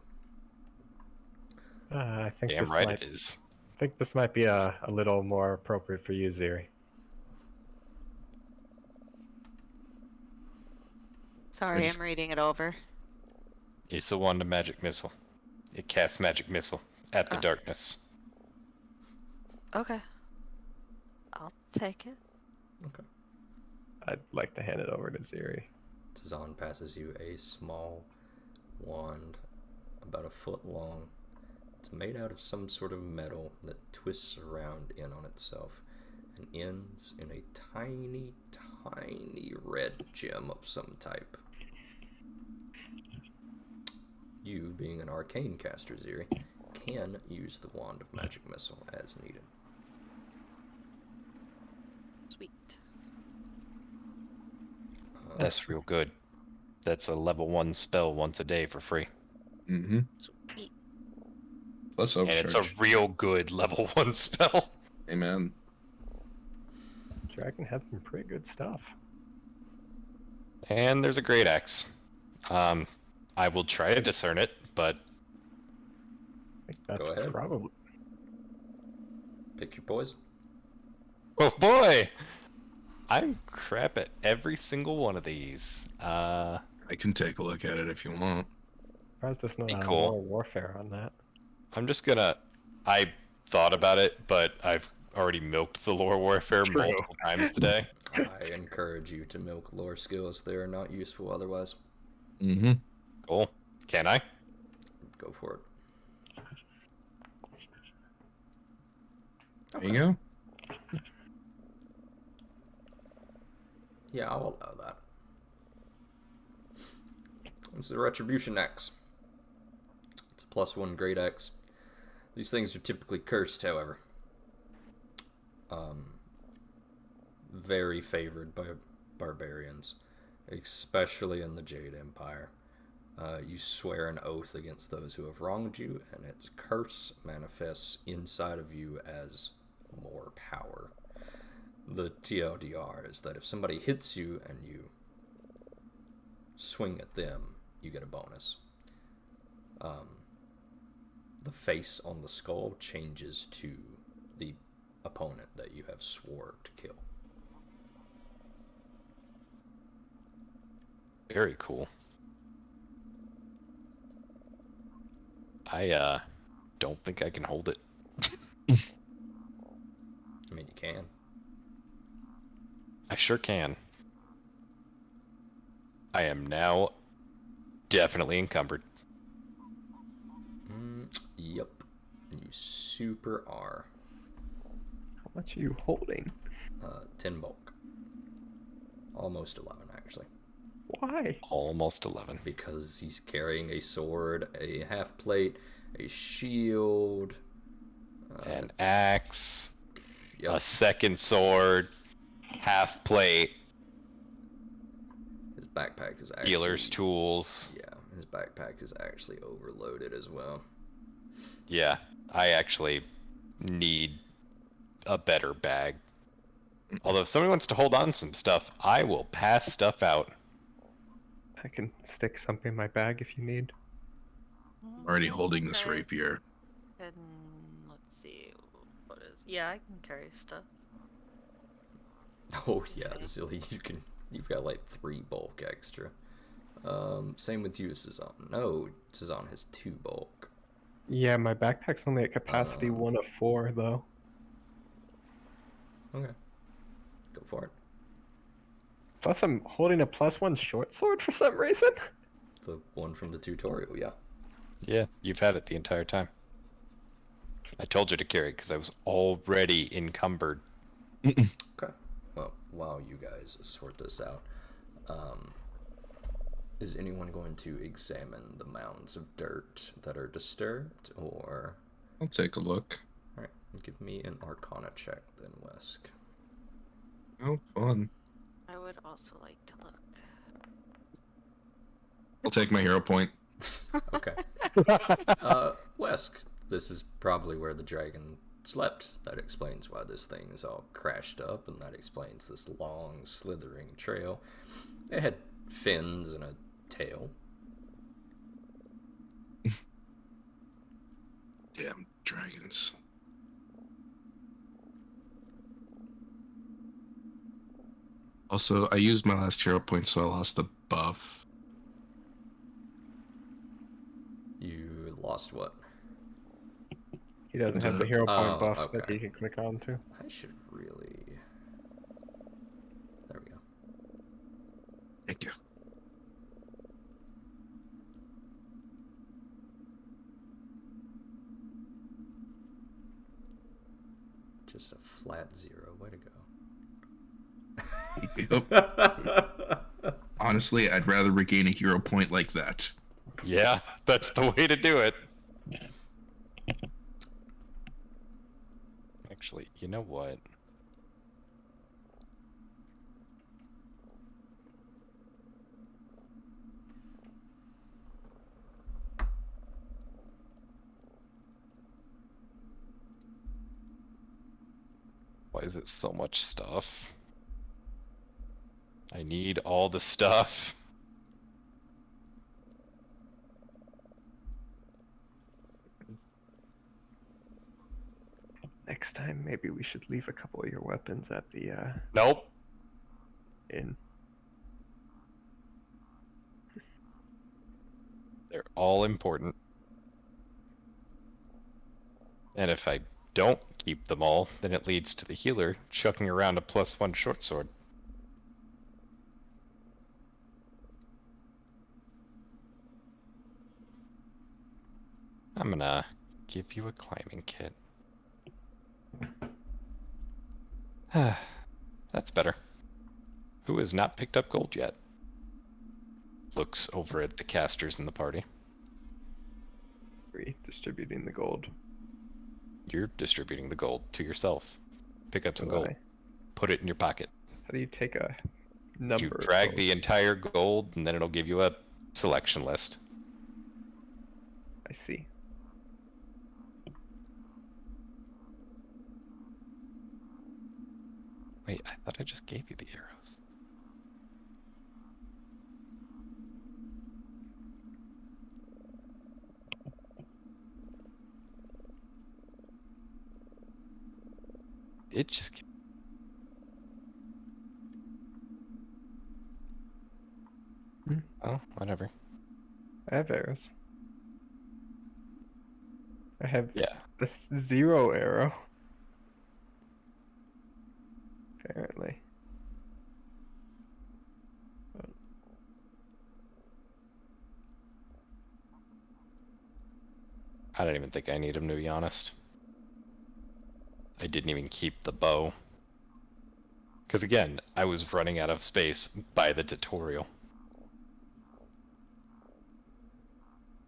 I think Damn this right might. it is. I think this might be a little more appropriate for you, Ziri. Sorry, just- I'm reading it over. It's the wand of magic missile. It casts magic missile at the Ah. darkness. Okay. I'll take it. Okay. I'd like to hand it over to Ziri. Tazan passes you a small wand about a foot long. It's made out of some sort of metal that twists around in on itself and ends in a tiny, tiny red gem of some type. You, being an arcane caster, Ziri, can use the Wand of Magic Missile as needed. Sweet. That's real good. That's a level 1 spell once a day for free. Mm-hmm. Sweet. Plus And it's a overcharge. real good level 1 spell. Amen. Dragon had some pretty good stuff. And there's a great axe. I will try to discern it, but I think that's Go ahead. probably. Pick your poison. oh boy, I'm crap at every single one of these. I can take a look at it if you want. Surprised there's not Be a cool. more warfare on that. I'm just gonna. I thought about it, but I've already milked the lore warfare True. multiple times today. I encourage you to milk lore skills. They are not useful otherwise. Mm-hmm. Cool. Can I? Go for it. There you go. Yeah, I'll allow that. This is a Retribution X. It's a +1 Great X. These things are typically cursed, however. Very favored by barbarians, especially in the Jade Empire. You swear an oath against those who have wronged you, and its curse manifests inside of you as more power. The TLDR is that if somebody hits you and you swing at them, you get a bonus. The face on the skull changes to the opponent that you have swore to kill. Very cool. I don't think I can hold it. I mean, you can. I sure can. I am now definitely encumbered. Yep. You super are. How much are you holding? 10 bulk. Almost 11, actually. Why? Almost 11. Because he's carrying a sword, a half plate, a shield, An axe, yep, a second sword, half plate, his backpack is actually... healer's tools. Yeah, his backpack is actually overloaded as well. Yeah, I actually need a better bag. Although if somebody wants to hold on to some stuff, I will pass stuff out. I can stick something in my bag if you need. Already holding this Okay. rapier. And let's see, what is? Yeah, I can carry stuff. Oh yeah, Zilly, you've got like 3 bulk extra. Same with you, Cezanne. No, Cezanne has 2 bulk. Yeah, my backpack's only at capacity 1 of 4, though. Okay. Go for it. Plus, I'm holding a +1 short sword for some reason. The one from the tutorial, yeah. Yeah, you've had it the entire time. I told you to carry it because I was already encumbered. Okay. Well, while you guys sort this out, is anyone going to examine the mounds of dirt that are disturbed, or... I'll take a look. Alright, give me an Arcana check then, Wesk. Oh, fun. I would also like to look. I'll take my hero point. Okay. Wesk, this is probably where the dragon slept. That explains why this thing is all crashed up, and that explains this long, slithering trail. It had fins and a tail. Damn dragons. Also, I used my last hero point, so I lost the buff. You lost what? He doesn't have the hero point Oh, buff that okay. he can click on to. I should really... Thank you. Just a flat 0. Way to Yep. go. Honestly, I'd rather regain a hero point like that. Yeah, that's the way to do it. Actually, you know what? Why is it so much stuff? I need all the stuff. Next time, maybe we should leave a couple of your weapons at the Nope. inn. They're all important. And if I don't keep them all, then it leads to the healer chucking around a +1 short sword. I'm gonna give you a climbing kit. That's better. Who has not picked up gold yet? Looks over at the casters in the party. Distributing the gold. You're distributing the gold to yourself. Pick up some Do gold. I? Put it in your pocket. How do you take a number? You of drag gold? the entire gold, and then it'll give you a selection list. I see. Wait, I thought I just gave you the arrows. It just... Oh, whatever. I have arrows. I have Yeah. a 0 arrow. Apparently. I don't even think I need him, to be honest. I didn't even keep the bow. Because again, I was running out of space by the tutorial.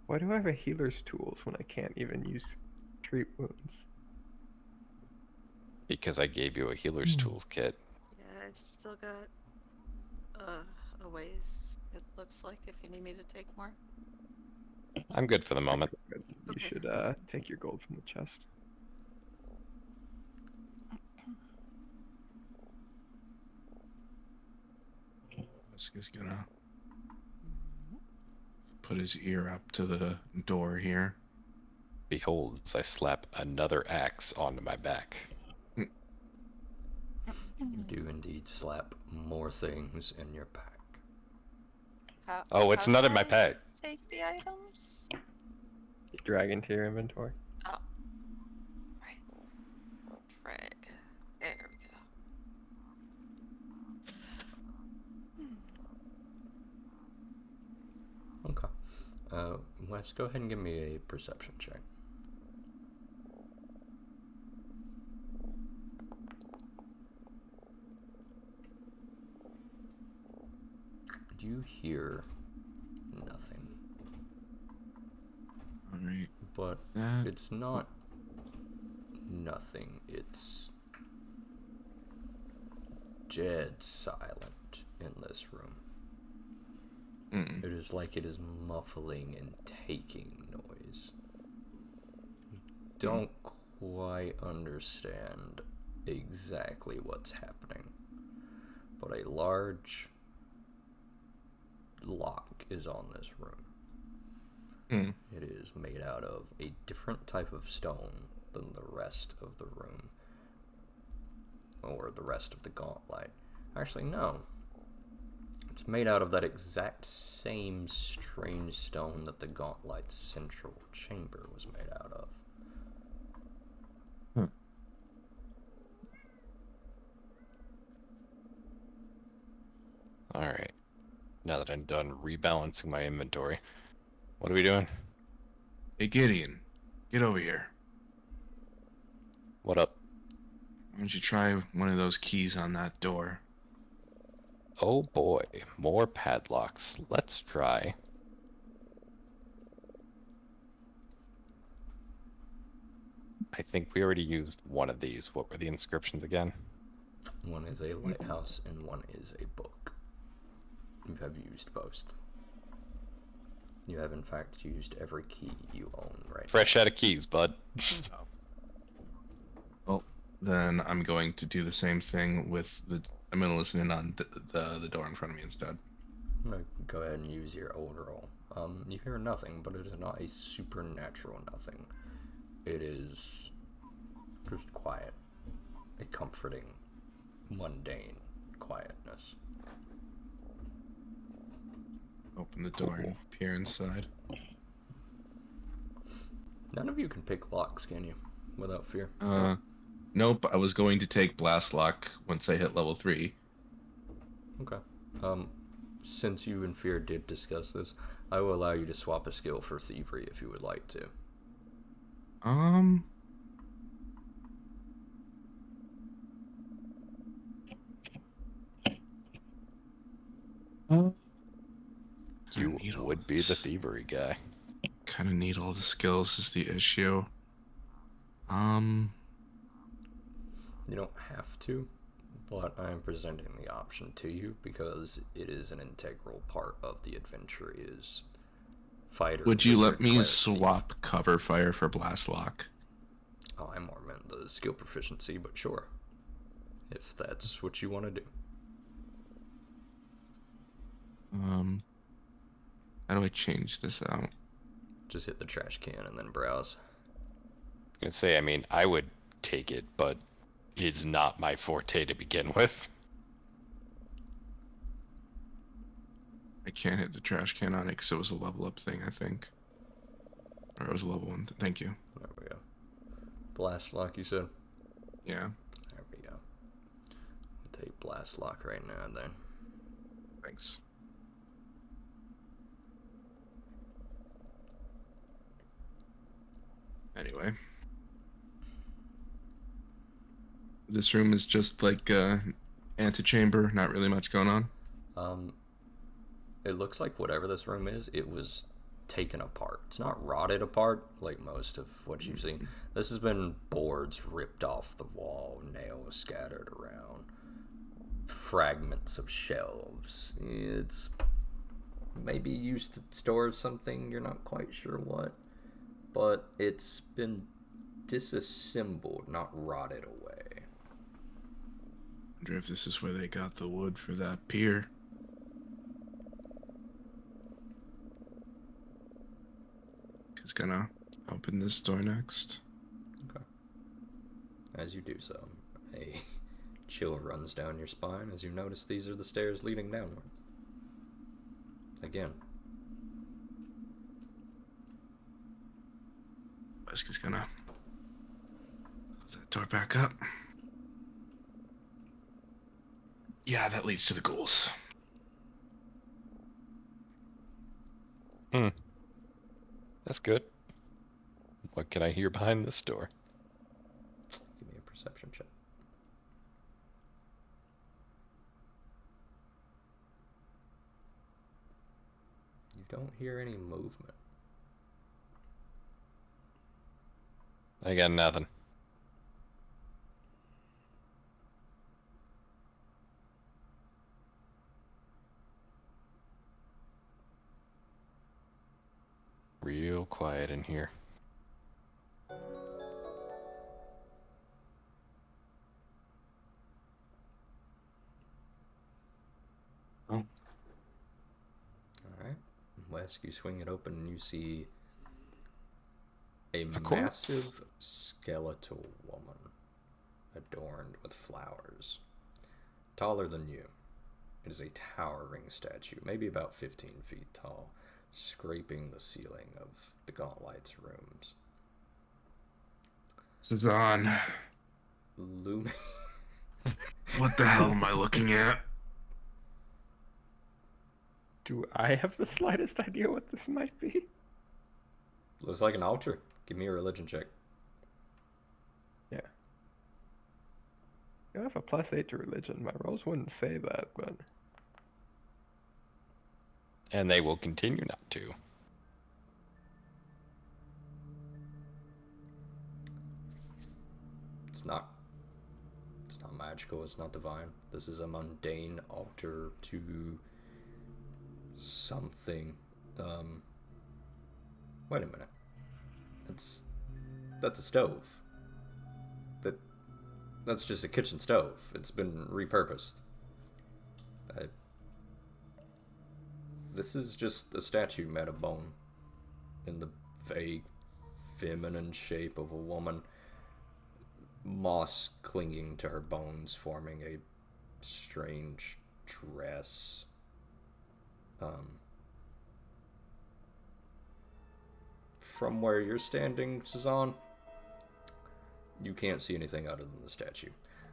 Why do I have a healer's tools when I can't even use treat wounds? Because I gave you a healer's tools kit. Yeah, I've still got a ways. It looks like if you need me to take more. I'm good for the moment. You Okay. should take your gold from the chest. He's gonna put his ear up to the door here. Behold, as I slap another axe onto my back. You do indeed slap more things in your pack. Oh, it's how not do in my I pack. Take the items. Drag into your inventory. Oh, right. Drag. There we go. Okay. Wes, go ahead and give me a perception check. You hear nothing. Alright. But it's not nothing. It's dead silent in this room. It is like it is muffling and taking noise. You don't quite understand exactly what's happening, but a large lock is on this room. It is made out of a different type of stone than the rest of the room, or the rest of the gauntlet. Actually, no. It's made out of that exact same strange stone that the gauntlet's central chamber was made out of. Alright. Now that I'm done rebalancing my inventory. What are we doing? Hey, Gideon, get over here. What up? Why don't you try one of those keys on that door? Oh boy, more padlocks. Let's try. I think we already used one of these. What were the inscriptions again? One is a lighthouse and one is a book. You have used both. You have in fact used every key you own right Fresh out of keys, bud. Well, then I'm going to do the same thing with the. I'm going to listen in on the door in front of me instead. I'm gonna go ahead and use your old roll. You hear nothing, but it is not a supernatural nothing. It is just quiet. A comforting, mundane quietness. Open the door and peer inside. None of you can pick locks, can you? Without fear. Nope. I was going to take Blast Lock once I hit level 3. Okay. Since you and Fear did discuss this, I will allow you to swap a skill for thievery if you would like to. You would be the thievery guy. Kind of need all the skills is the issue. You don't have to, but I am presenting the option to you because it is an integral part of the adventure is fighter. Would you wizard, let me cleric, swap cover fire for Blast Lock? thief. Oh, I more meant the skill proficiency, but sure. If that's what you want to do. How do I change this out? Just hit the trash can and then browse. I was gonna say, I mean, I would take it, but it's not my forte to begin with. I can't hit the trash can on it because it was a level up thing, I think. Or it was a level 1. Thank you. There we go. Blast lock, you said? Yeah. There we go. We'll take blast lock right now and then. Thanks. Anyway. This room is just like antechamber, not really much going on. It looks like whatever this room is, it was taken apart. It's not rotted apart like most of what you've seen. This has been boards ripped off the wall, nails scattered around, fragments of shelves. It's maybe used to store something, you're not quite sure what, but it's been disassembled, not rotted away. Wonder if this is where they got the wood for that pier. Just gonna open this door next. Okay. As you do so, a chill runs down your spine as you notice these are the stairs leading downward. Again. Wesley's gonna close that door back up. Yeah, that leads to the ghouls. That's good. What can I hear behind this door? Give me a perception check. You don't hear any movement. I got nothing. Real quiet in here. Oh. Alright. Wes, you swing it open and you see a corpse. massive skeletal woman adorned with flowers. Taller than you. It is a towering statue, maybe about 15 feet tall, scraping the ceiling of the Gauntlight's rooms. Sazan, Looming. what the hell am I looking at? Do I have the slightest idea what this might be? Looks like an altar. Give me a religion check. Yeah. I have a +8 to religion. My rolls wouldn't say that, but And they will continue not to. It's not magical, it's not divine. This is a mundane altar to something. Wait a minute. That's a stove. That's just a kitchen stove. It's been repurposed. This is just a statue made of bone in the vague feminine shape of a woman. Moss clinging to her bones, forming a strange dress. From where you're standing, Suzanne, you can't see anything other than the statue.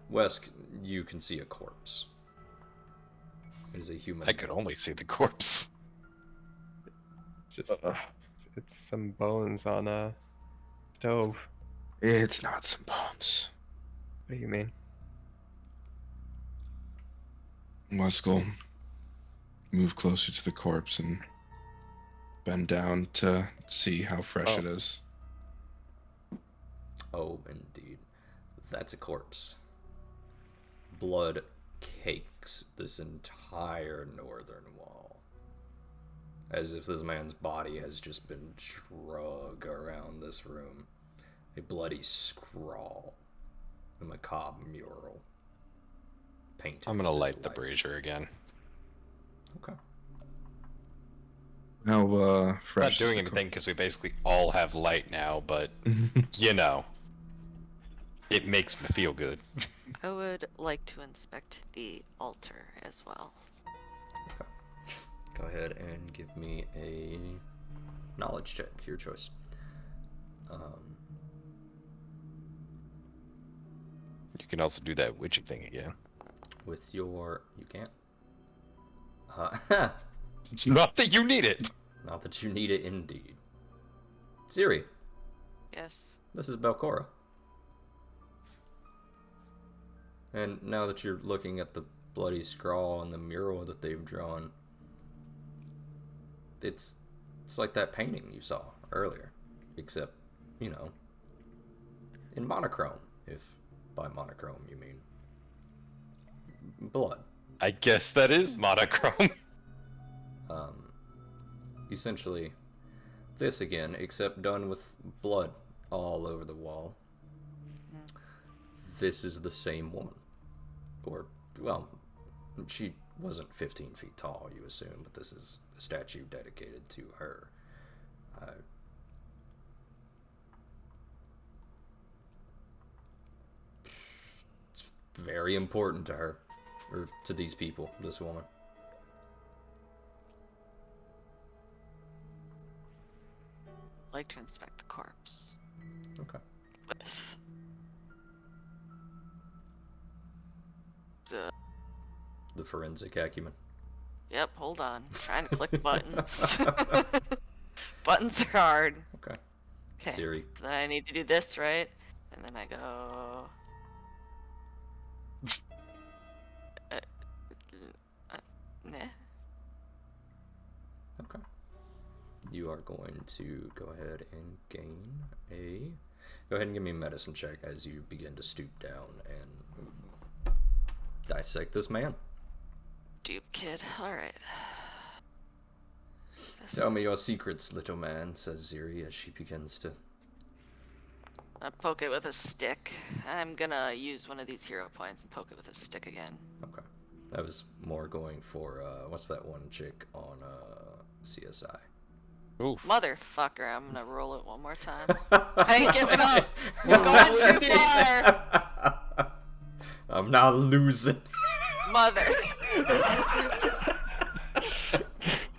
Wesk, you can see a corpse. It is a human. I could only see the corpse. just it's some bones on a stove. It's not some bones. What do you mean? Muskell move closer to the corpse and bend down to see how fresh it is. Oh, indeed. That's a corpse. Blood cakes this entire northern wall. As if this man's body has just been drug around this room. A bloody scrawl. A macabre mural. Painted. I'm gonna with light its the life. brazier again. Okay. How Not fresh? doing is the anything because we basically all have light now, but you know, it makes me feel good. I would like to inspect the altar as well. Okay. Go ahead and give me a knowledge check. Your choice. You can also do that witchy thing again. With your... You can't? It's not that you need it. Not that you need it, indeed. Siri, Yes. this is Belcora. And now that you're looking at the bloody scrawl and the mural that they've drawn, it's like that painting you saw earlier, except, you know, in monochrome, if by monochrome you mean blood. I guess that is monochrome. Essentially, this again, except done with blood all over the wall. This is the same woman. Or, well, she wasn't 15 feet tall, you assume, but this is a statue dedicated to her. It's very important to her, or to these people, this woman. I'd like to inspect the corpse. Okay. With the... The forensic acumen. Yep, hold on. I'm trying to click buttons. Buttons are hard. Okay. Okay. Siri. So then I need to do this, right? And then I go... Nah. Okay. You are going to go ahead and gain a... Go ahead and give me a medicine check as you begin to stoop down and dissect this man. Dupe kid. Alright. Tell me your secrets, little man, says Ziri as she begins to... I poke it with a stick. I'm gonna use one of these hero points and poke it with a stick again. Okay. That was more going for, what's that one chick on, CSI? Oof. Motherfucker, I'm gonna roll it one more time. I ain't giving up! We're going too far! I'm not losing. Mother!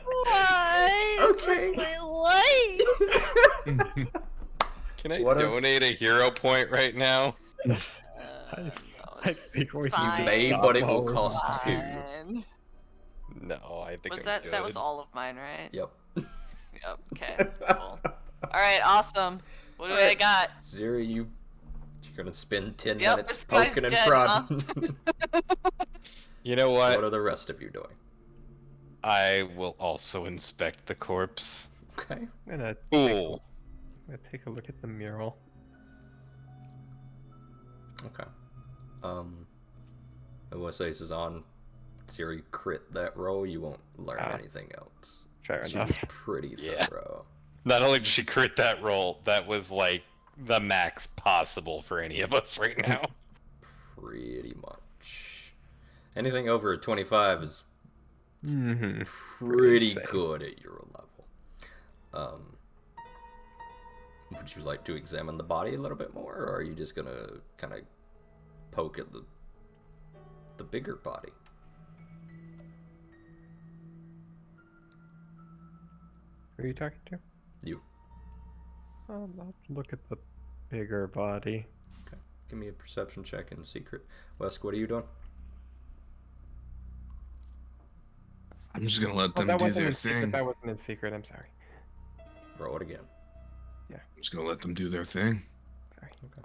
Why is this my life? Can I What a- donate a hero point right now? I think we fine. You may, but it will cost 2. Fine. No, I think Was I'm that was good. all of mine, right? Yep. Yep. Okay. Cool. All right. Awesome. What do I Alright. got? Zero, you're gonna spend 10 Yep, minutes this guy's poking and dead, prodding. You know What what? are the rest of you doing? I will also inspect the corpse. Okay. I'm gonna Cool. take a look at the mural. Okay. I want to say this is on Siri crit that roll, you won't learn anything else. Fair She enough. was pretty Yeah. thorough. Not only did she crit that roll, that was like the max possible for any of us right now. Pretty much. Anything over a 25 is Mm-hmm. pretty insane. good at your level. Would you like to examine the body a little bit more, or are you just gonna kind of poke at the bigger body? Who are you talking to? You. I'll look at the bigger body. Okay. Give me a perception check in secret. Wesk, what are you doing? I'm just gonna let Oh, them that do wasn't their in secret. thing. That wasn't in secret. I'm sorry. Roll it again. I'm just gonna let them do their thing. Sorry. Okay.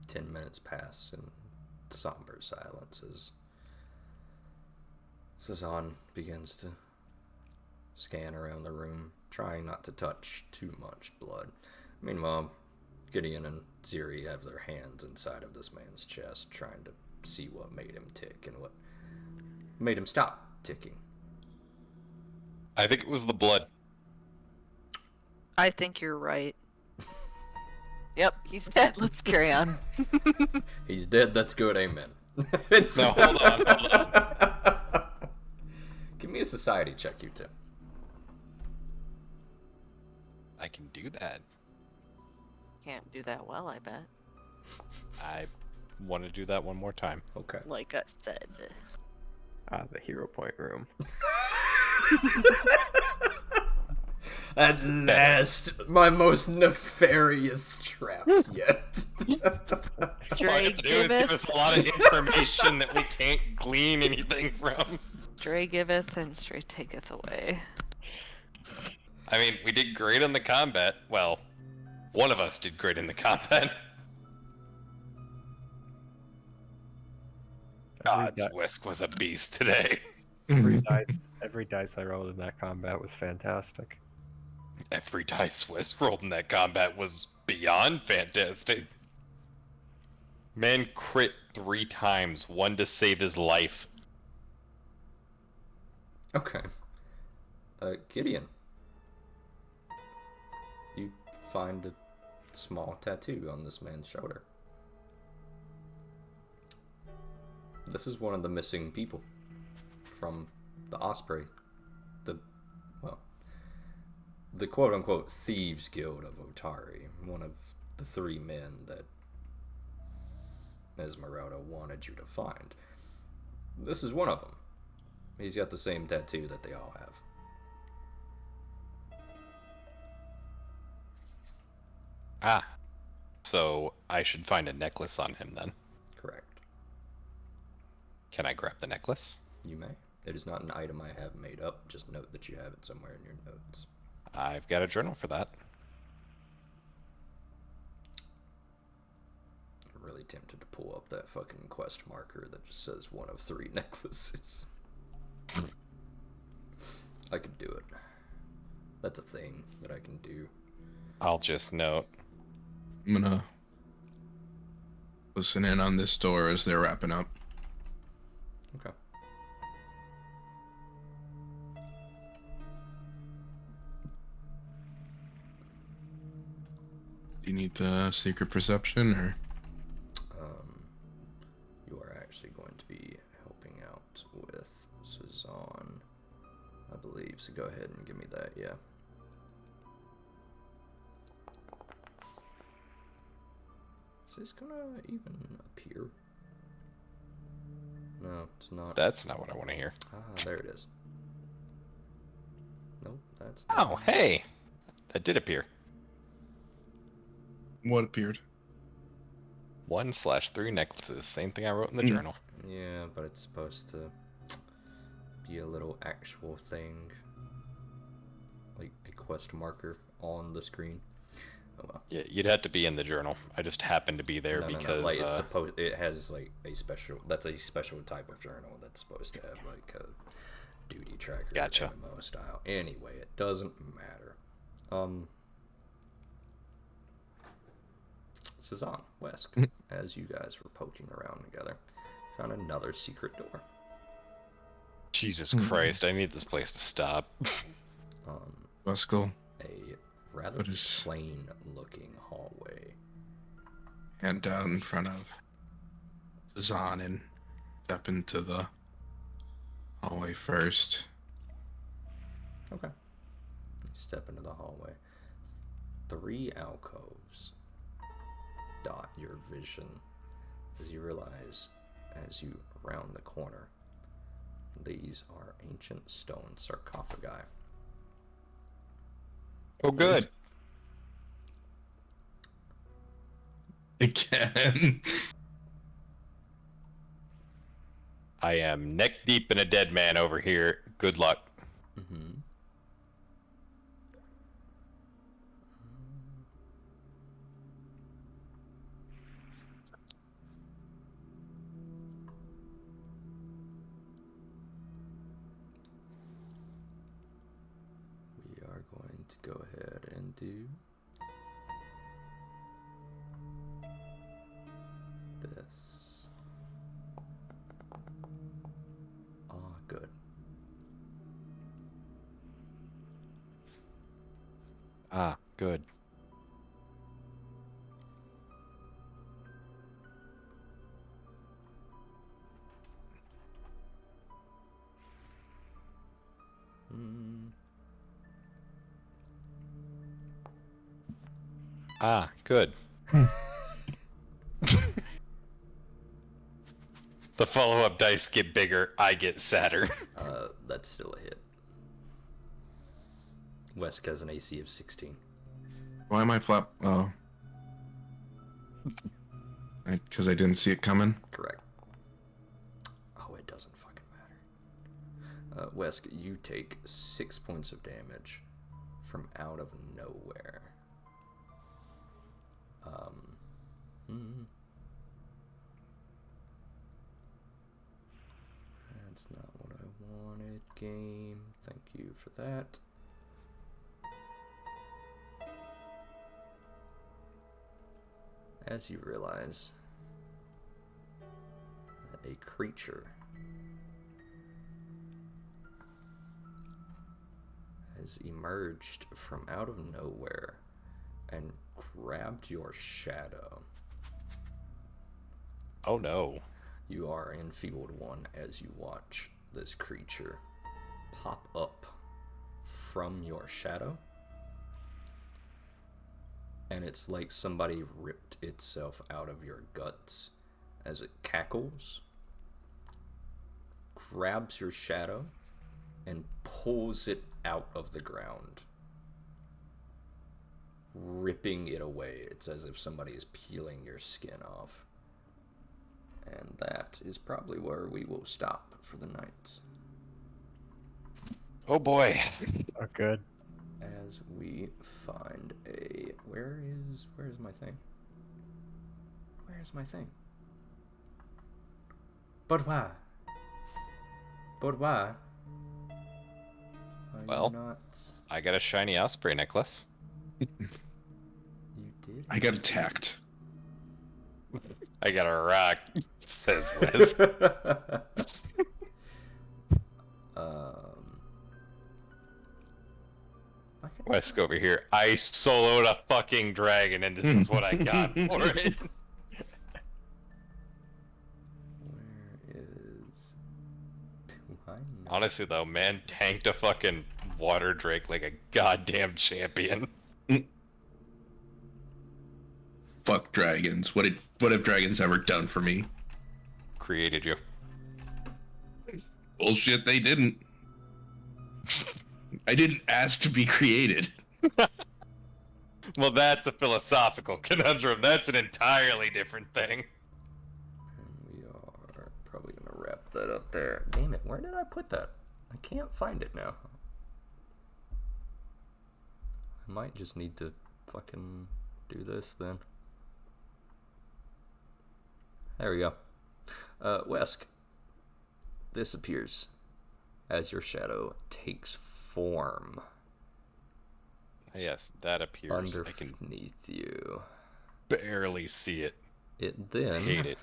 Ten minutes pass in somber silence as Cezanne begins to scan around the room, trying not to touch too much blood. Meanwhile, Gideon and Ziri have their hands inside of this man's chest, trying to see what made him tick and what made him stop ticking. I think it was the blood. I think you're right. Yep, he's dead. Let's carry on. He's dead, that's good, amen. It's... No, hold on. Give me a society check, you two. I can do that. Can't do that well, I bet. I want to do that one more time. Okay. Like I said. The hero point room. At last, my most nefarious trap yet. All I have to do is give us a lot of information that we can't glean anything from. Stray giveth and stray taketh away. I mean, we did great in the combat. Well, one of us did great in the combat. God's Whisk was a beast today. Every dice I rolled in that combat was fantastic. Every dice Whisk rolled in that combat was beyond fantastic. Man crit 3 times, one to save his life. Okay. Gideon. You find a small tattoo on this man's shoulder. This is one of the missing people from the Osprey. The quote-unquote Thieves Guild of Otari. One of the 3 men that Esmeralda wanted you to find. This is one of them. He's got the same tattoo that they all have. Ah. So I should find a necklace on him then. Correct. Can I grab the necklace? You may. It is not an item I have made up. Just note that you have it somewhere in your notes. I've got a journal for that. I'm really tempted to pull up that fucking quest marker that just says one of 3 necklaces. I could do it. That's a thing that I can do. I'll just note. I'm gonna listen in on this door as they're wrapping up. Okay. Do you need the secret perception or? You are actually going to be helping out with Cezanne, I believe. So go ahead and give me that, yeah. Is this gonna even appear? No, it's not. That's not what I want to hear. Ah, there it is. Nope, that's Oh, hey! That did appear. What appeared? 1/3 necklaces. Same thing I wrote in the Mm. journal. Yeah, but it's supposed to be a little actual thing. Like a quest marker on the screen. Oh well. Yeah, you'd have to be in the journal. I just happened to be there because Like it's supposed. It has like a special. That's a special type of journal that's supposed to have like a duty tracker. Gotcha. MMO style. Anyway, it doesn't matter. Cezanne, Wesk, as you guys were poking around together, found another secret door. Jesus Christ, I need this place to stop. Weskel, A rather What is- plain-looking hallway. hand down in front of Zahn and step into the hallway first. Okay. You step into the hallway. 3 alcoves dot your vision as you realize, as you round the corner, these are ancient stone sarcophagi. Oh, good. Again. I am neck deep in a dead man over here. Good luck. Mm-hmm. We are going to go ahead and do this. Good. Ah, good. Ah, good. The follow-up dice get bigger, I get sadder. That's still a hit. Wesk has an AC of 16. Why am I flap? Oh. Because I didn't see it coming. Correct. Oh, it doesn't fucking matter. Wesk, you take 6 points of damage from out of nowhere. That's not what I wanted, game. Thank you for that. As you realize that a creature has emerged from out of nowhere and grabbed your shadow. Oh no. You are in field 1 as you watch this creature pop up from your shadow. And it's like somebody ripped itself out of your guts as it cackles, grabs your shadow, and pulls it out of the ground, ripping it away. It's as if somebody is peeling your skin off. And that is probably where we will stop for the night. Oh boy. Oh, good. As we find a... Where is my thing? Where's my thing? But why? But why? Are Well, you not... I got a shiny osprey necklace. You did? I got attacked. I got a rock, says Wes. Wesk over here. I soloed a fucking dragon, and this is what I got for it. Where is... Do I know? Honestly, though, man tanked a fucking water drake like a goddamn champion. Fuck dragons. What have dragons ever done for me? Created you. Bullshit, they didn't. I didn't ask to be created. Well, that's a philosophical conundrum. That's an entirely different thing. And we are probably going to wrap that up there. Damn it, where did I put that? I can't find it now. I might just need to fucking do this then. There we go. Wesk. This appears as your shadow takes form Yes, that appears. I can underneath you. barely see it. It then Hate it.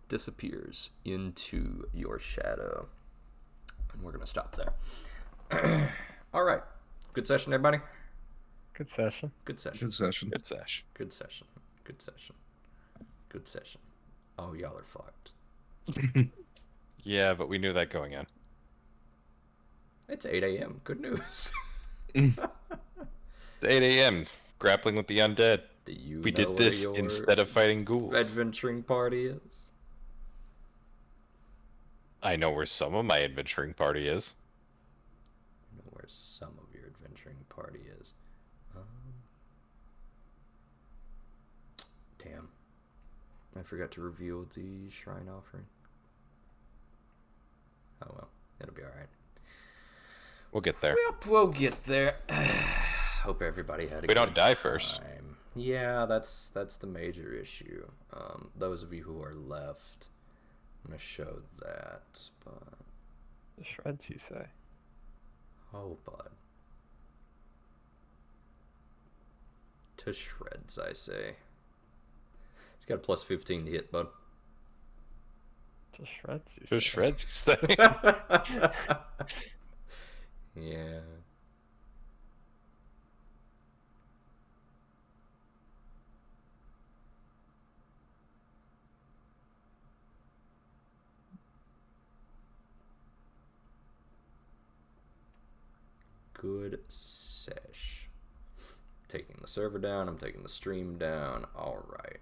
disappears into your shadow. And we're going to stop there. All right. Good session, everybody. Good session. Good session. Good session. Good sesh. Good session. Good session. Good session. Oh, y'all are fucked. Yeah, but we knew that going in. It's 8 a.m. Good news. It's 8 a.m. Grappling with the undead. Do you We know did where this your instead of fighting ghouls. adventuring party is? I know where some of my adventuring party is. I know where some of your adventuring party is. Damn. I forgot to reveal the shrine offering. Oh well, it'll be alright. We'll get there. Yep, we'll get there. Hope everybody had a We don't good die first. time. Yeah, that's the major issue. Those of you who are left, I'm gonna show that, but The shreds, you say? oh, bud. To shreds, I say. He's got a plus 15 to hit, bud. Just shreds, you Just say? shreds, you say? Yeah. Good sesh. Taking the server down, I'm taking the stream down. All right.